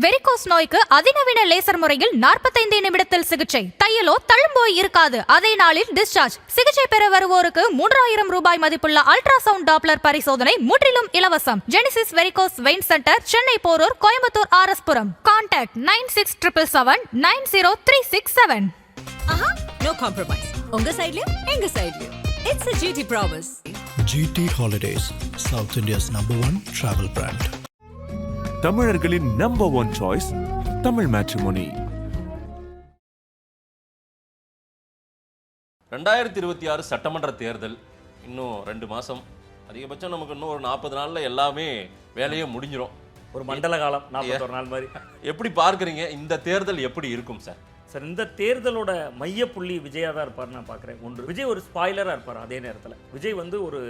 Varicose நோய்க்கு அதிநவீன laser முறையில் 45 நிமிடத்தில் சிகிச்சை. தையலோ தழும்போய் இருக்காது. அதே நாளில் டிஸ்சார்ஜ். சிகிச்சை பெற வருவோருக்கு 3000 ரூபாய் மதிப்புள்ள அல்ட்ராசவுண்ட் டாப்லர் பரிசோதனை முற்றிலும் இலவசம். Genesis varicose vein center, Chennai Porur, Coimbatore RS Puram. Contact 9677790367. No compromise. உங்க சைடுலயும் எங்க சைடுலயும். It's a GT promise. GT Holidays, South India's #1 travel brand. தமிழர்களின் number one choice Tamil matrimony. 2026 சட்டமன்ற தேர்தல் இன்னும் 2 மாதம், அதிகபட்சம் நமக்கு இன்னும் ஒரு 40 நாளில் எல்லாமே வேலையே முடிஞ்சிடும். ஒரு மண்டல காலம் 41 நாள் மாதிரி. எப்படி பார்க்குறீங்க இந்த தேர்தல் எப்படி இருக்கும் சார்? சார், இந்த தேர்தலோட மையப்புள்ளி விஜயா தான் இருப்பார் நான் பார்க்குறேன். ஒன்று, விஜய் ஒரு ஸ்பாய்லராக இருப்பார். அதே நேரத்தில் விஜய் ஒரு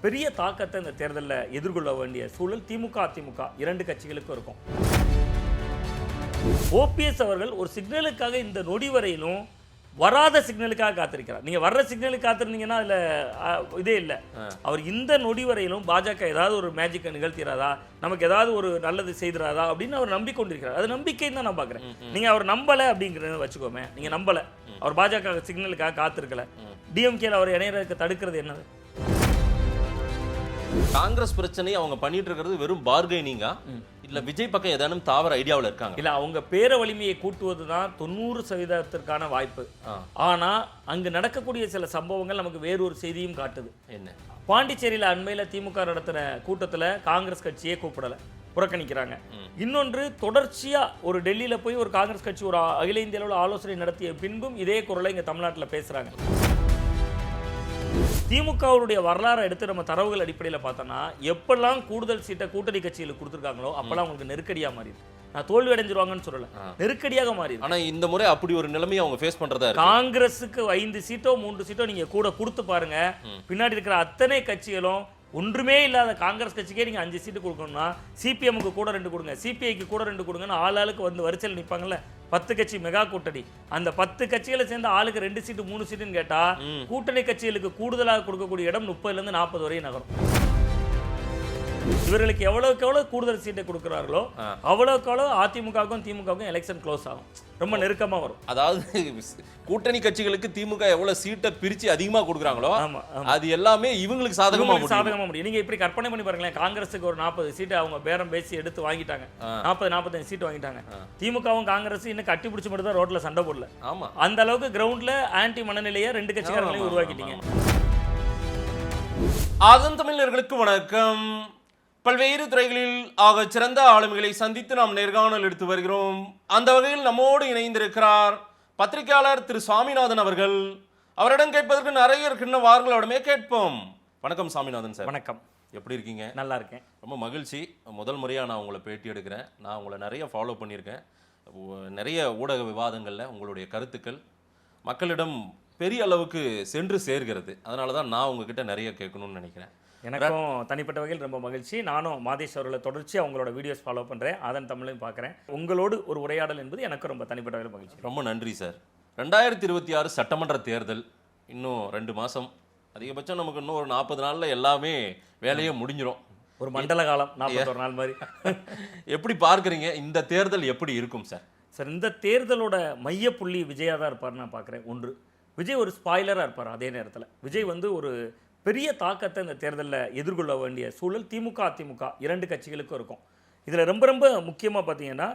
பெரிய தாக்கத்தை இந்த தேர்தலில் எதிர்கொள்ள வேண்டிய சூழல் திமுக அதிமுக 2 கட்சிகளுக்கும் இருக்கும். ஓபிஎஸ் அவர்கள் ஒரு சிக்னலுக்காக இந்த நொடி வரையிலும் வராத சிக்னலுக்காக காத்திருக்கிறார். நீங்கள் வர்ற சிக்னலுக்கு காத்திருந்தீங்கன்னா அதில் இதே இல்லை. அவர் இந்த நொடி வரையிலும் பாஜக ஏதாவது ஒரு மேஜிக்கை நிகழ்த்திடாதா, நமக்கு ஏதாவது ஒரு நல்லது செய்திடாதா அப்படின்னு அவர் நம்பிக்கொண்டிருக்கிறார். அது நம்பிக்கைன்னு தான் நான் பார்க்குறேன். நீங்கள் அவர் நம்பலை அப்படிங்கிறத வச்சுக்கோமே. நீங்கள் நம்பலை, அவர் பாஜக சிக்னலுக்காக காத்திருக்கல. டிஎம்கேல அவர் இணையறதுக்கு தடுக்கிறது என்னது? காங்கிரஸ் பிரச்சனை அவங்க பண்ணிட்டு இருக்கிறது வெறும் பார்கெனிங்கா இல்ல விஜய் பக்கம் ஏதானும் தாவர ஐடியாவில் இருக்காங்க? இல்ல, அவங்க பேர வலிமையை கூட்டுவது தான் 90% வாய்ப்பு. ஆனா அங்கு நடக்கக்கூடிய சில சம்பவங்கள் நமக்கு வேறொரு செய்தியும் காட்டுது. என்ன? பாண்டிச்சேரியில அண்மையில திமுக நடத்தின கூட்டத்துல காங்கிரஸ் கட்சியே கூப்பிடல, புறக்கணிக்கிறாங்க. இன்னொன்று, தொடர்ச்சியா ஒரு டெல்லியில போய் ஒரு காங்கிரஸ் கட்சி ஒரு அகில இந்திய அளவில் ஆலோசனை நடத்திய பின்பும் இதே குரலை இங்க தமிழ்நாட்டில் பேசுறாங்க. திமுகவுடைய வரலாறு எடுத்து நம்ம தரவுகள் அடிப்படையில் பார்த்தோம்னா, எப்பெல்லாம் கூடுதல் சீட்டை கூட்டணி கட்சிகளுக்கு கொடுத்துருக்காங்களோ அப்பெல்லாம் அவங்களுக்கு நெருக்கடியாக மாறிடு. நான் தோல்வி அடைஞ்சிருவாங்கன்னு சொல்லல, நெருக்கடியாக மாறிடு. ஆனா இந்த முறை அப்படி ஒரு நிலைமையை அவங்க ஃபேஸ் பண்றதா இருக்கு. காங்கிரஸுக்கு 5 சீட்டோ 3 சீட்டோ நீங்க கூட கொடுத்து பாருங்க, பின்னாடி இருக்கிற அத்தனை கட்சிகளும் ஒன்றுமே இல்லாத காங்கிரஸ் கட்சிக்கே நீங்கள் 5 சீட்டு கொடுக்கணும்னா சிபிஎம்முக்கு கூட 2 கொடுங்க, சிபிஐக்கு கூட 2 கொடுங்கன்னு ஆளுக்கு வரிசையில் நிற்பாங்கல்ல. 10 கட்சி மெகா கூட்டணி, அந்த 10 கட்சிகளை சேர்ந்து ஆளுக்கு 2 சீட்டு 3 சீட்டுன்னு கேட்டா கூட்டணி கட்சிகளுக்கு கூடுதலாக கொடுக்கக்கூடிய இடம் 30லேருந்து 40 வரை நகரும். இவர்களுக்கு எவ்வளவுக்கு எவ்வளவு கூடுதல் சீட்டை கொடுக்கிறார்களோ அவ்வளவுக்கு அவ்வளவு அதிமுகவுக்கும் திமுகவுக்கும் எலெக்ஷன் க்ளோஸ் ஆகும், ரொம்ப நெருக்கமா வரும். அதாவது கூட்டணி கட்சிகளுக்கு திமுக எவ்வளவு சீட்டை பிரிச்சு அதிகமா கொடுக்குறாங்களோ அது எல்லாமே இவங்களுக்கு சாதகமா முடியும். நீங்க இப்படி கற்பனை பண்ணி பாருங்களேன், காங்கிரஸுக்கு ஒரு 40 சீட்டு அவங்க பேரம் பேசி எடுத்து வாங்கிட்டாங்க, 40-45 சீட்டு வாங்கிட்டாங்க. திமுகவும் காங்கிரஸ் இன்னும் கட்டி பிடிச்சி மட்டும் தான் ரோட்ல சண்டை போடல. ஆமா, அந்த அளவுக்கு கிரவுண்ட்ல ஆன்டி மனநிலையை 2 கட்சிக்காரங்களையும் உருவாக்கிட்டீங்க. அதன் தமிழர்களுக்கு வணக்கம். பல்வேறு துறைகளில் ஆக சிறந்த ஆளுமைகளை சந்தித்து நாம் நேர்காணல் எடுத்து வருகிறோம். அந்த வகையில் நம்மோடு இணைந்திருக்கிறார் பத்திரிகையாளர் திரு சுவாமிநாதன் அவர்கள். அவரிடம் கேட்பதற்கு நிறைய இருக்கின்ற வாரங்களோடமே கேட்போம். வணக்கம் சாமிநாதன் சார். வணக்கம், எப்படி இருக்கீங்க? நல்லா இருக்கேன், ரொம்ப மகிழ்ச்சி. முதல் முறையாக நான் உங்களை பேட்டி எடுக்கிறேன். நான் உங்களை நிறைய ஃபாலோ பண்ணியிருக்கேன். நிறைய ஊடக விவாதங்களில் உங்களுடைய கருத்துக்கள் மக்களிடம் பெரிய அளவுக்கு சென்று சேர்கிறது. அதனால தான் நான் உங்ககிட்ட நிறைய கேட்கணும்னு நினைக்கிறேன். எனக்கும் தனிப்பட்ட வகையில் ரொம்ப மகிழ்ச்சி. நானும் மாதேஷ் அவர்களை தொடர்ச்சியாக அவங்களோட வீடியோஸ் ஃபாலோ பண்ணுறேன், அதன் தமிழையும் பார்க்குறேன். உங்களோடு ஒரு உரையாடல் என்பது எனக்கு ரொம்ப தனிப்பட்ட வகையில் மகிழ்ச்சி. ரொம்ப நன்றி சார். 2026 சட்டமன்ற தேர்தல் இன்னும் 2 மாதம், அதிகபட்சம் நமக்கு இன்னும் ஒரு 40 நாளில் எல்லாமே வேலையே முடிஞ்சிடும். ஒரு மண்டல காலம் 41 நாள் மாதிரி. எப்படி பார்க்குறீங்க இந்த தேர்தல் எப்படி இருக்கும் சார்? சார், இந்த தேர்தலோட மையப்புள்ளி விஜயா தான் இருப்பார் நான் பார்க்குறேன். ஒன்று, விஜய் ஒரு ஸ்பாய்லராக இருப்பார். அதே நேரத்தில் விஜய் ஒரு பெரிய தாக்கத்தை இந்த தேர்தலில் எதிர்கொள்ள வேண்டிய சூழல் திமுக அதிமுக 2 கட்சிகளுக்கும் இருக்கும். இதில் ரொம்ப ரொம்ப முக்கியமாக பார்த்தீங்கன்னா,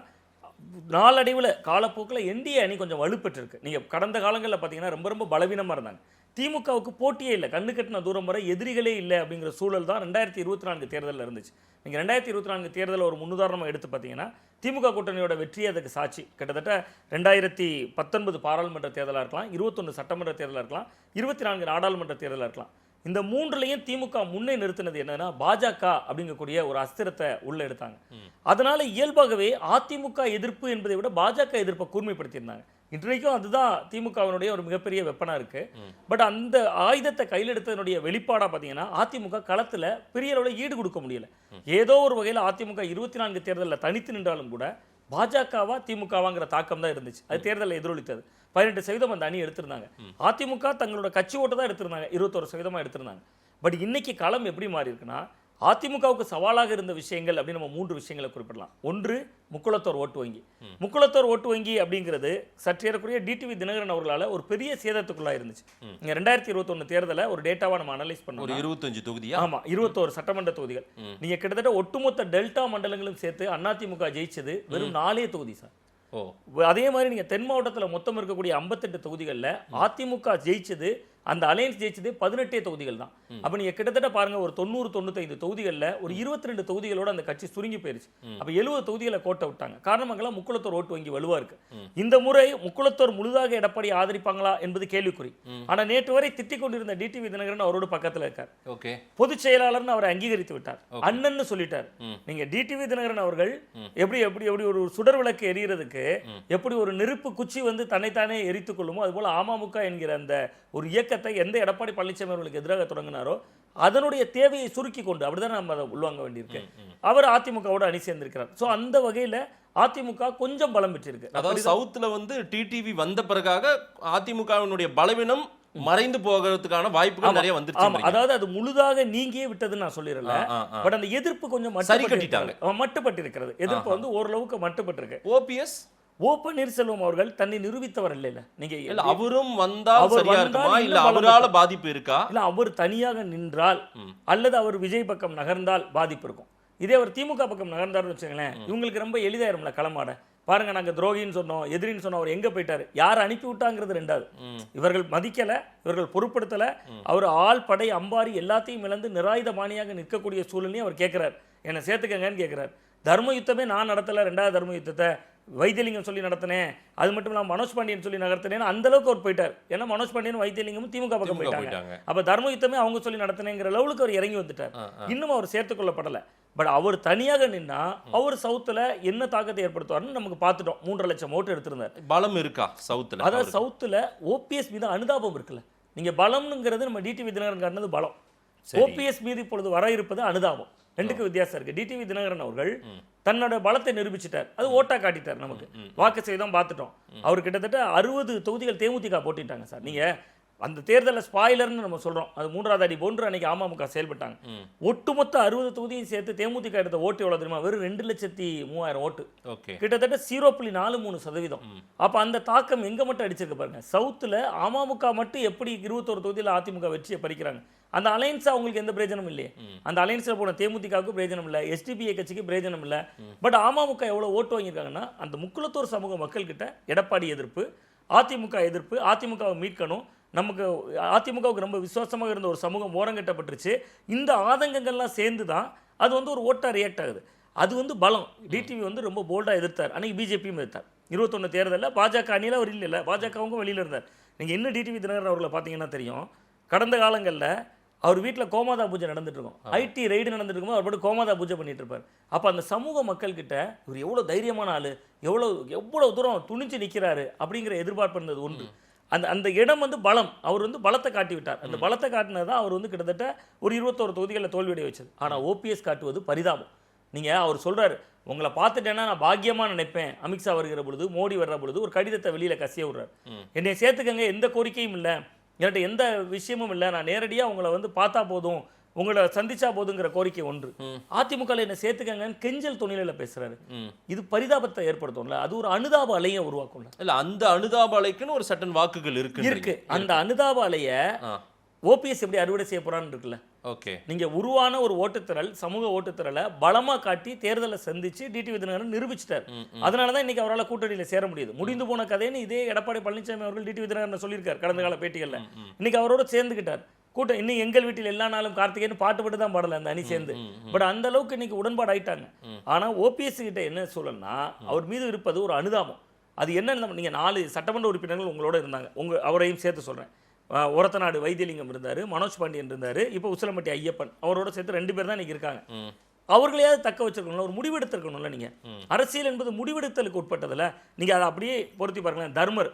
நாளடைவில் காலப்போக்கில் என்டிஏ அணி கொஞ்சம் வலுப்பெற்றிருக்கு. நீங்கள் கடந்த காலங்களில் பார்த்தீங்கன்னா ரொம்ப ரொம்ப பலவீனமாக இருந்தாங்க. திமுகவுக்கு போட்டியே இல்லை, கண்ணு கட்டின தூரம் வரை எதிரிகளே இல்லை அப்படிங்கிற சூழல் தான் 2024 தேர்தலில் இருந்துச்சு. நீங்கள் 2024 தேர்தலில் ஒரு முன்னுதாரணமாக எடுத்து பார்த்தீங்கன்னா, திமுக கூட்டணியோட வெற்றி அதுக்கு சாட்சி. கிட்டத்தட்ட 2019 பாராளுமன்ற தேர்தலாக இருக்கலாம், 21 சட்டமன்ற தேர்தலாக இருக்கலாம், 24 நாடாளுமன்ற தேர்தலாக இருக்கலாம். இந்த 3லையும் திமுக முன்னே நிறுத்தினது என்னன்னா பாஜக அப்படிங்கக்கூடிய ஒரு அஸ்திரத்தை உள்ள எடுத்தாங்க. அதனால இயல்பாகவே அதிமுக எதிர்ப்பு என்பதை விட பாஜக எதிர்ப்பை கூர்மைப்படுத்தியிருந்தாங்க. இன்றைக்கும் அதுதான் திமுகவினுடைய ஒரு மிகப்பெரிய வெப்பனா இருக்கு. பட் அந்த ஆயுதத்தை கையில் எடுத்ததனுடைய வெளிப்பாடா பார்த்தீங்கன்னா, அதிமுக களத்தில் பெரிய அளவில் ஈடு கொடுக்க முடியல. ஏதோ ஒரு வகையில் அதிமுக 24 தேர்தலில் தனித்து நின்றாலும் கூட பாஜகவா திமுகவாங்கிற தாக்கம் தான் இருந்துச்சு. அது தேர்தலில் எதிரொலித்தது. 18% அந்த அணி எடுத்திருந்தாங்க. அதிமுக தங்களோட கட்சி ஓட்டு தான் எடுத்திருந்தாங்க, 21% எடுத்திருந்தாங்க. பட் இன்னைக்கு களம் எப்படி மாறி இருக்குன்னா, அதிமுகவுக்கு சவாலாக இருந்த விஷயங்கள் அப்படின்னு நம்ம 3 விஷயங்களை குறிப்பிடலாம். ஒன்று, முக்குளத்தோர் ஓட்டு வங்கி. முக்குளத்தோர் ஓட்டு வங்கி அப்படிங்கிறது சற்றேறக்குரிய டிடிவி தினகரன் அவர்களால் ஒரு பெரிய சேதத்துக்குள்ளா இருந்துச்சு. 2021 தேர்தலை ஒரு டேட்டாவா நம்ம அனலைஸ் பண்ணோம். ஒரு 25 தொகுதியா? ஆமா, 21 சட்டமன்ற தொகுதிகள். நீங்க கிட்டத்தட்ட ஒட்டுமொத்த டெல்டா மண்டலங்களும் சேர்த்து அதிமுக ஜெயிச்சது வெறும் 4 தொகுதி சார். அதே மாதிரி நீங்க தென் மாவட்டத்தில் மொத்தம் இருக்கக்கூடிய 58 தொகுதிகளில் அதிமுக ஜெயிச்சது, அந்த அலையன்ஸ் ஜெயிச்சது 18 தொகுதிகள் தான். அப்ப நீங்க கிட்டத்தட்ட பாருங்க, ஒரு 90-95 தொகுதிகளில் ஒரு 22 தொகுதிகளோட அந்த கட்சி சுருங்கி போயிருச்சு. அப்ப 70 தொகுதிகளை கோட்டை விட்டாங்க. காரணமெல்லாம் முக்குளத்தோர் ஓட்டு வங்கி வலுவா இருக்கு. இந்த முறை முக்குளத்தோர் முழுதாக எடப்பாடி ஆதரிப்பாங்களா என்பது கேள்விக்குறி. ஆனா நேற்று வரை திட்டிக் கொண்டிருந்த டிடிவி தினகரன் அவரோட பக்கத்துல இருக்கார். பொதுச் செயலாளர்னு அவரை அங்கீகரித்து விட்டார், அண்ணன்னு சொல்லிட்டார். நீங்க டிடிவி தினகரன் அவர்கள் எப்படி எப்படி எப்படி ஒரு சுடர் விளக்கு எரியறதுக்கு எப்படி ஒரு நெருப்பு குச்சி வந்து தன்னைத்தானே எரித்துக் கொள்ளுமோ, அதுபோல அமமுக என்கிற அந்த ஒரு இயக்கத்தை எந்த எடப்பாடி பழனிசாமி அவர்களுக்கு எதிராக தொடங்கினாரோ அதனுடைய தேவையை சுருக்கி கொண்டு அப்படிதான் நம்ம அதை உள்வாங்க வேண்டியிருக்கு. அவர் அதிமுகவோட அணி சேர்ந்திருக்கிறார். சோ அந்த வகையில அதிமுக கொஞ்சம் பலம் பெற்றிருக்கு. அதாவது சவுத்துல வந்து டிடிவி வந்த பிறகாக அதிமுகவினுடைய பலவீனம் மறைந்து போகிறதுக்கான வாய்ப்புகள் நிறைய வந்துருச்சு. அதாவது அது முழுதாக நீங்கியே விட்டதுன்னு நான் சொல்லிடல. பட் அந்த எதிர்ப்பு கொஞ்சம் மட்டுப்பட்டிருக்கிறது. எதிர்ப்பு வந்து ஓரளவுக்கு மட்டுப்பட்டிருக்கு. ஓபிஎஸ் ஓ பன்னீர்செல்வம் அவர்கள் தன்னை நிரூபித்தவர் இல்ல. நீங்க அவரும் வந்தால் சரியா இருக்குமா, இல்ல அவரால பாதிப்பு இருக்கா? இல்ல அவர் தனியாக நின்றால் அல்லது அவர் விஜய் பக்கம் நகர்ந்தால் பாதிப்பு இருக்கும். இதே அவர் திமுக பக்கம் நகர்ந்தாருன்னு வச்சுங்களேன், இவங்களுக்கு ரொம்ப எளிதாயிரும்ல களமாட. பாருங்க, நாங்க துரோகின்னு சொன்னோம், எதிரின்னு சொன்னோம், அவர் எங்க போயிட்டாரு, யார் அனுப்பி விட்டாங்கிறது ரெண்டாவது. இவர்கள் மதிக்கல, இவர்கள் பொருட்படுத்தல. அவர் ஆள் படை அம்பாரி எல்லாத்தையும் இழந்து நிராயுதபாணியாக நிற்கக்கூடிய சூழ்நிலையும் அவர் கேட்கிறார், என்னை சேர்த்துக்கங்கன்னு கேட்கிறார். தர்ம யுத்தமே நான் நடத்தல, 2வது தர்ம யுத்தத்தை வைத்தியலிங்கம் சொல்லி நடத்தினேன், அது மட்டும் இல்லாமல் மனோஜ் பாண்டியன் சொல்லி நடத்தினேன், அந்த அளவுக்கு அவர் போயிட்டார். ஏன்னா மனோஜ் பாண்டியன் வைத்தியலிங்கமும் திமுக பக்கம் போயிட்டாங்க. அப்ப தர்ம யுத்தமே அவங்க சொல்லி நடத்தினேங்கிற லெவலுக்கு அவர் இறங்கி வந்துட்டார். இன்னும் அவர் சேர்த்துக்கொள்ளப்படலை. பட் அவர் தனியாக நின்னா அவர் சவுத்துல என்ன தாக்கத்தை ஏற்படுத்துவார்னு நமக்கு பார்த்துட்டோம். 3.5 லட்சம் ஓட்டு எடுத்திருந்தார். பலம் இருக்கா சவுத்துல? அதாவது சவுத்துல ஓபிஎஸ் மீது அனுதாபம் இருக்குல்ல. நீங்க பலம்ங்கிறது நம்ம டிடிவி தினகரன் காட்டினது பலம். ஓபிஎஸ் மீது இப்பொழுது வர இருப்பது அனுதாபம். ரெண்டுக்கு வித்தியாசம் இருக்கு. டிடிவி தினகரன் அவர்கள் தன்னோட பலத்தை நிரூபிச்சிட்டார், அது ஓட்டா காட்டிட்டார். நமக்கு வாக்கு செய்தோம் பார்த்துட்டோம். அவர் கிட்டத்தட்ட 60 தொகுதிகள் தேமுதிக போட்டிட்டாங்க சார். நீங்க அந்த தேர்தலில் ஸ்பாயிலர்னு நம்ம சொல்றோம், அது 3வது அடி போன்று அன்னைக்கு அமமுக செயல்பட்டாங்க. ஒட்டுமொத்த 60 தொகுதியும் சேர்த்து தேமுதிக எடுத்த ஓட்டு எவ்வளவு தெரியுமா? வெறும் 2,03,000 ஓட்டு, கிட்டத்தட்ட 0.43%. அப்ப அந்த தாக்கம் எங்க மட்டும் அடிச்சிருக்கு பாருங்க. சவுத்துல அமமுக மட்டும் எப்படி 21 தொகுதியில் அதிமுக வெற்றியை பறிக்கிறாங்க. அந்த அலையன்ஸ் அவங்களுக்கு எந்த பிரயோஜனம் இல்லையே. அந்த அலையன்ஸ்ல போன தேமுதிகவுக்கு பிரயோஜனம் இல்லை, எஸ்டிபிஐ கட்சிக்கு பிரயோஜனம் இல்லை. பட் அமமுக எவ்வளவு ஓட்டு வாங்கியிருக்காங்கன்னா, அந்த முக்குளத்தூர் சமூக மக்கள் கிட்ட எடப்பாடி எதிர்ப்பு, அதிமுக எதிர்ப்பு, அதிமுகவை மீட்கணும், நமக்கு அதிமுகவுக்கு ரொம்ப விசுவாசமாக இருந்த ஒரு சமூகம் ஓரங்கட்டப்பட்டுருச்சு. இந்த ஆதங்கங்கள்லாம் சேர்ந்து தான் அது வந்து ஒரு ஓட்டா ரியாக்ட் ஆகுது. அது வந்து பலம். டிடிவி வந்து ரொம்ப போல்டாக எதிர்த்தார். அன்னைக்கு பிஜேபியும் எதிர்த்தார். 21 தேர்தலில் பாஜக அணியில் அவர் இல்லை, பாஜகவும் வெளியில் இருந்தார். நீங்கள் இன்னும் டிடிவி தினகரன் அவர்களை பார்த்தீங்கன்னா தெரியும், கடந்த காலங்களில் அவர் வீட்டில் கோமாதா பூஜை நடந்துட்டு இருக்கும், ஐடி ரெய்டு நடந்துட்டு இருக்கும், அவர் பாட்டு கோமாதா பூஜை பண்ணிட்டு இருப்பார். அப்போ அந்த சமூக மக்கள் கிட்ட இவர் எவ்வளோ தைரியமான ஆளு, எவ்வளோ தூரம் துணிஞ்சு நிற்கிறாரு அப்படிங்கிற எதிர்பார்ப்பு இருந்தது ஒன்று. அந்த இடம் வந்து பலம். அவர் வந்து பலத்தை காட்டி விட்டார். அந்த பலத்தை காட்டினது தான் அவர் வந்து கிட்டத்தட்ட ஒரு 21 தொகுதிகளில் தோல்வியடைய வச்சது. ஆனால் ஓபிஎஸ் காட்டுவது பரிதாபம். நீங்கள் அவர் சொல்கிறார், உங்களை பார்த்துட்டேன்னா நான் பாக்கியமாக நினைப்பேன். அமித்ஷா வருகிற பொழுது, மோடி வர்ற பொழுது ஒரு கடிதத்தை வெளியில் கசிய விடுறார். என்னை சேர்த்துக்கங்க, எந்த கோரிக்கையும் இல்லை, என்கிட்ட எந்த விஷயமும் இல்லை, நான் நேரடியாக உங்களை வந்து பார்த்தா போதும், உங்களை சந்திச்சா போதுங்கிற கோரிக்கை ஒன்று. அதிமுக என்ன சேர்த்துக்கங்கன்னு கெஞ்சல் துணியில பேசுறாரு. இது பரிதாபத்தை ஏற்படுத்தும்ல, அது ஒரு அனுதாப அலையை உருவாக்கும்ல. இல்ல, அந்த அனுதாப அலைக்குன்னு ஒரு சட்டன் வாக்குகள் இருக்கு. அந்த அனுதாப அலைய ஓபிஎஸ் எப்படி அறுவடை செய்ய போறான்னு இருக்குல்ல. நீங்க உருவான ஒரு ஓட்டுத்திரல், சமூக ஓட்டுத்திரலை பலமா காட்டி தேர்தலை சந்திச்சு டிடிவி தினகரன் நிரூபிச்சிட்டார். அதனாலதான் இன்னைக்கு அவரால் கூட்டணியில சேர முடியுது. முடிந்து போன கதைன்னு இதே எடப்பாடி பழனிசாமி அவர்கள் டிடிவி தினகரன் சொல்லியிருக்காரு கடந்த கால பேட்டிகள்ல. இன்னைக்கு அவரோட சேர்ந்துக்கிட்டார். கூட்டம் இன்னும் எங்கள் வீட்டில் எல்லா நாளும் கார்த்திகேயன் பாட்டு தான் பாடல அந்த அணி சேர்ந்து. பட் அந்த அளவுக்கு இன்னைக்கு உடன்பாடு ஆயிட்டாங்க. ஆனா ஓபிஎஸ் கிட்ட என்ன சொல்லணும்னா, அவர் மீது இருப்பது ஒரு அனுதாபம். அது என்னன்னு, நீங்க 4 சட்டமன்ற உறுப்பினர்கள் உங்களோட இருந்தாங்க, அவரையும் சேர்த்து சொல்றேன். ஒரத்தநாடு வைத்தியலிங்கம் இருந்தாரு, மனோஜ் பாண்டியன் இருந்தாரு, இப்போ உசிலம்பட்டி ஐயப்பன், அவரோட சேர்த்து 2 பேர் தான் இன்னைக்கு இருக்காங்க. அவர்களையாவது தக்க வச்சிருக்கணும், ஒரு முடிவெடுத்திருக்கணும்ல. நீங்க அரசியல் என்பது முடிவெடுத்தலுக்கு உட்பட்டதில்ல. நீங்க அதை அப்படியே பொருத்தி பாருங்களேன். தர்மர்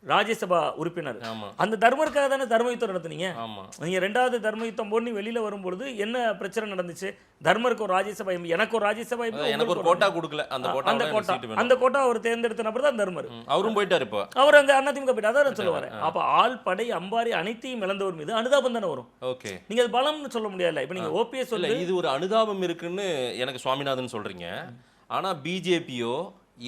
ராஜ்யசபா உறுப்பினர். ஆமா. அந்த தர்மருக்காக தானே தர்ம யுத்தம் நடத்துனீங்க. ஆமா. நீங்க 2வது தர்ம யுத்தம் போட்டு வெளியில வரும்பொழுது என்ன பிரச்சனை நடந்துச்சு? தர்மருக்கு ஒரு ராஜ்யசபா எம்பி, எனக்கு ஒரு ராஜ்யசபா எம்பி, எனக்கு ஒரு கோட்டா கொடுக்கல. அந்த கோட்டா அவர் தேர்ந்தெடுத்த நபர் தான் தர்மர். அவரும் போயிட்டாரு. இப்போ அவர் அந்த அதிமுக போயிட்டு அதான் சொல்ல வரேன். அப்ப ஆள் படை அம்பாரி அனைத்தையும் இழந்தவர் மீது அனுதாபம் தானே வரும். ஓகே, நீங்க அது பலம்னு சொல்ல முடியாது. இப்ப நீங்க ஓபிஎஸ் இல்ல இது ஒரு அனுதாபம் இருக்குன்னு எனக்கு சுவாமிநாதன் சொல்றீங்க. ஆனா பிஜேபியோ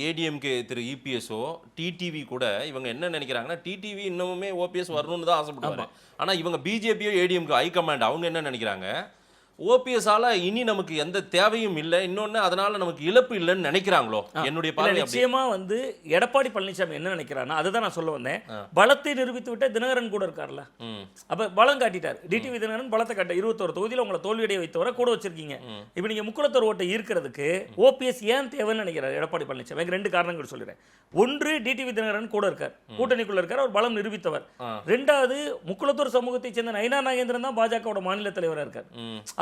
ஏடிஎம்கே திரு இபிஎஸ்ஓ டிடிவி கூட இவங்க என்ன நினைக்கிறாங்கன்னா, டிடிவி இன்னமுமே ஓபிஎஸ் வரணும்னு தான் ஆசைப்படுவாங்க. ஆனா இவங்க பிஜேபியோ ஏடிஎம்கே ஹைகமாண்ட் அவங்க என்ன நினைக்கிறாங்க, ஓபிஎஸ்ஆல இனி நமக்கு எந்த தேவையும் இல்லை, இன்னொன்னு அதனால நமக்கு இழப்பு இல்லைன்னு நினைக்கிறாங்களோ? என்னுடைய பார்வை நிச்சயமா வந்து எடப்பாடி பழனிசாமி என்ன நினைக்கிறாருன்னா, அதுதான் நான் சொல்ல வந்தேன். பலத்தை நிரூபித்து விட்ட தினகரன் கூட இருக்கார்ல, அப்ப பலம் காட்டிட்டார். டிடிவி தினகரன் பலத்தை காட்ட 21 தொகுதியில் உங்களை தோல்வியடைய வைத்தவரை கூட வச்சிருக்கீங்க. இப்ப நீங்க முக்குளத்தூர் ஓட்டை ஈர்க்கிறதுக்கு ஓபிஎஸ் ஏன் தேவைன்னு நினைக்கிறார் எடப்பாடி பழனிசாமி? எனக்கு 2 காரணங்கள் சொல்லிடுறேன். ஒன்று, டிடிவி தினகரன் கூட இருக்கார், கூட்டணிக்குள்ள இருக்கார், அவர் பலம் நிரூபித்தவர். 2வது, முக்குளத்தூர் சமூகத்தை சேர்ந்த நயினார் நாகேந்திரன் தான் பாஜகவோட மாநில தலைவராக இருக்கார்.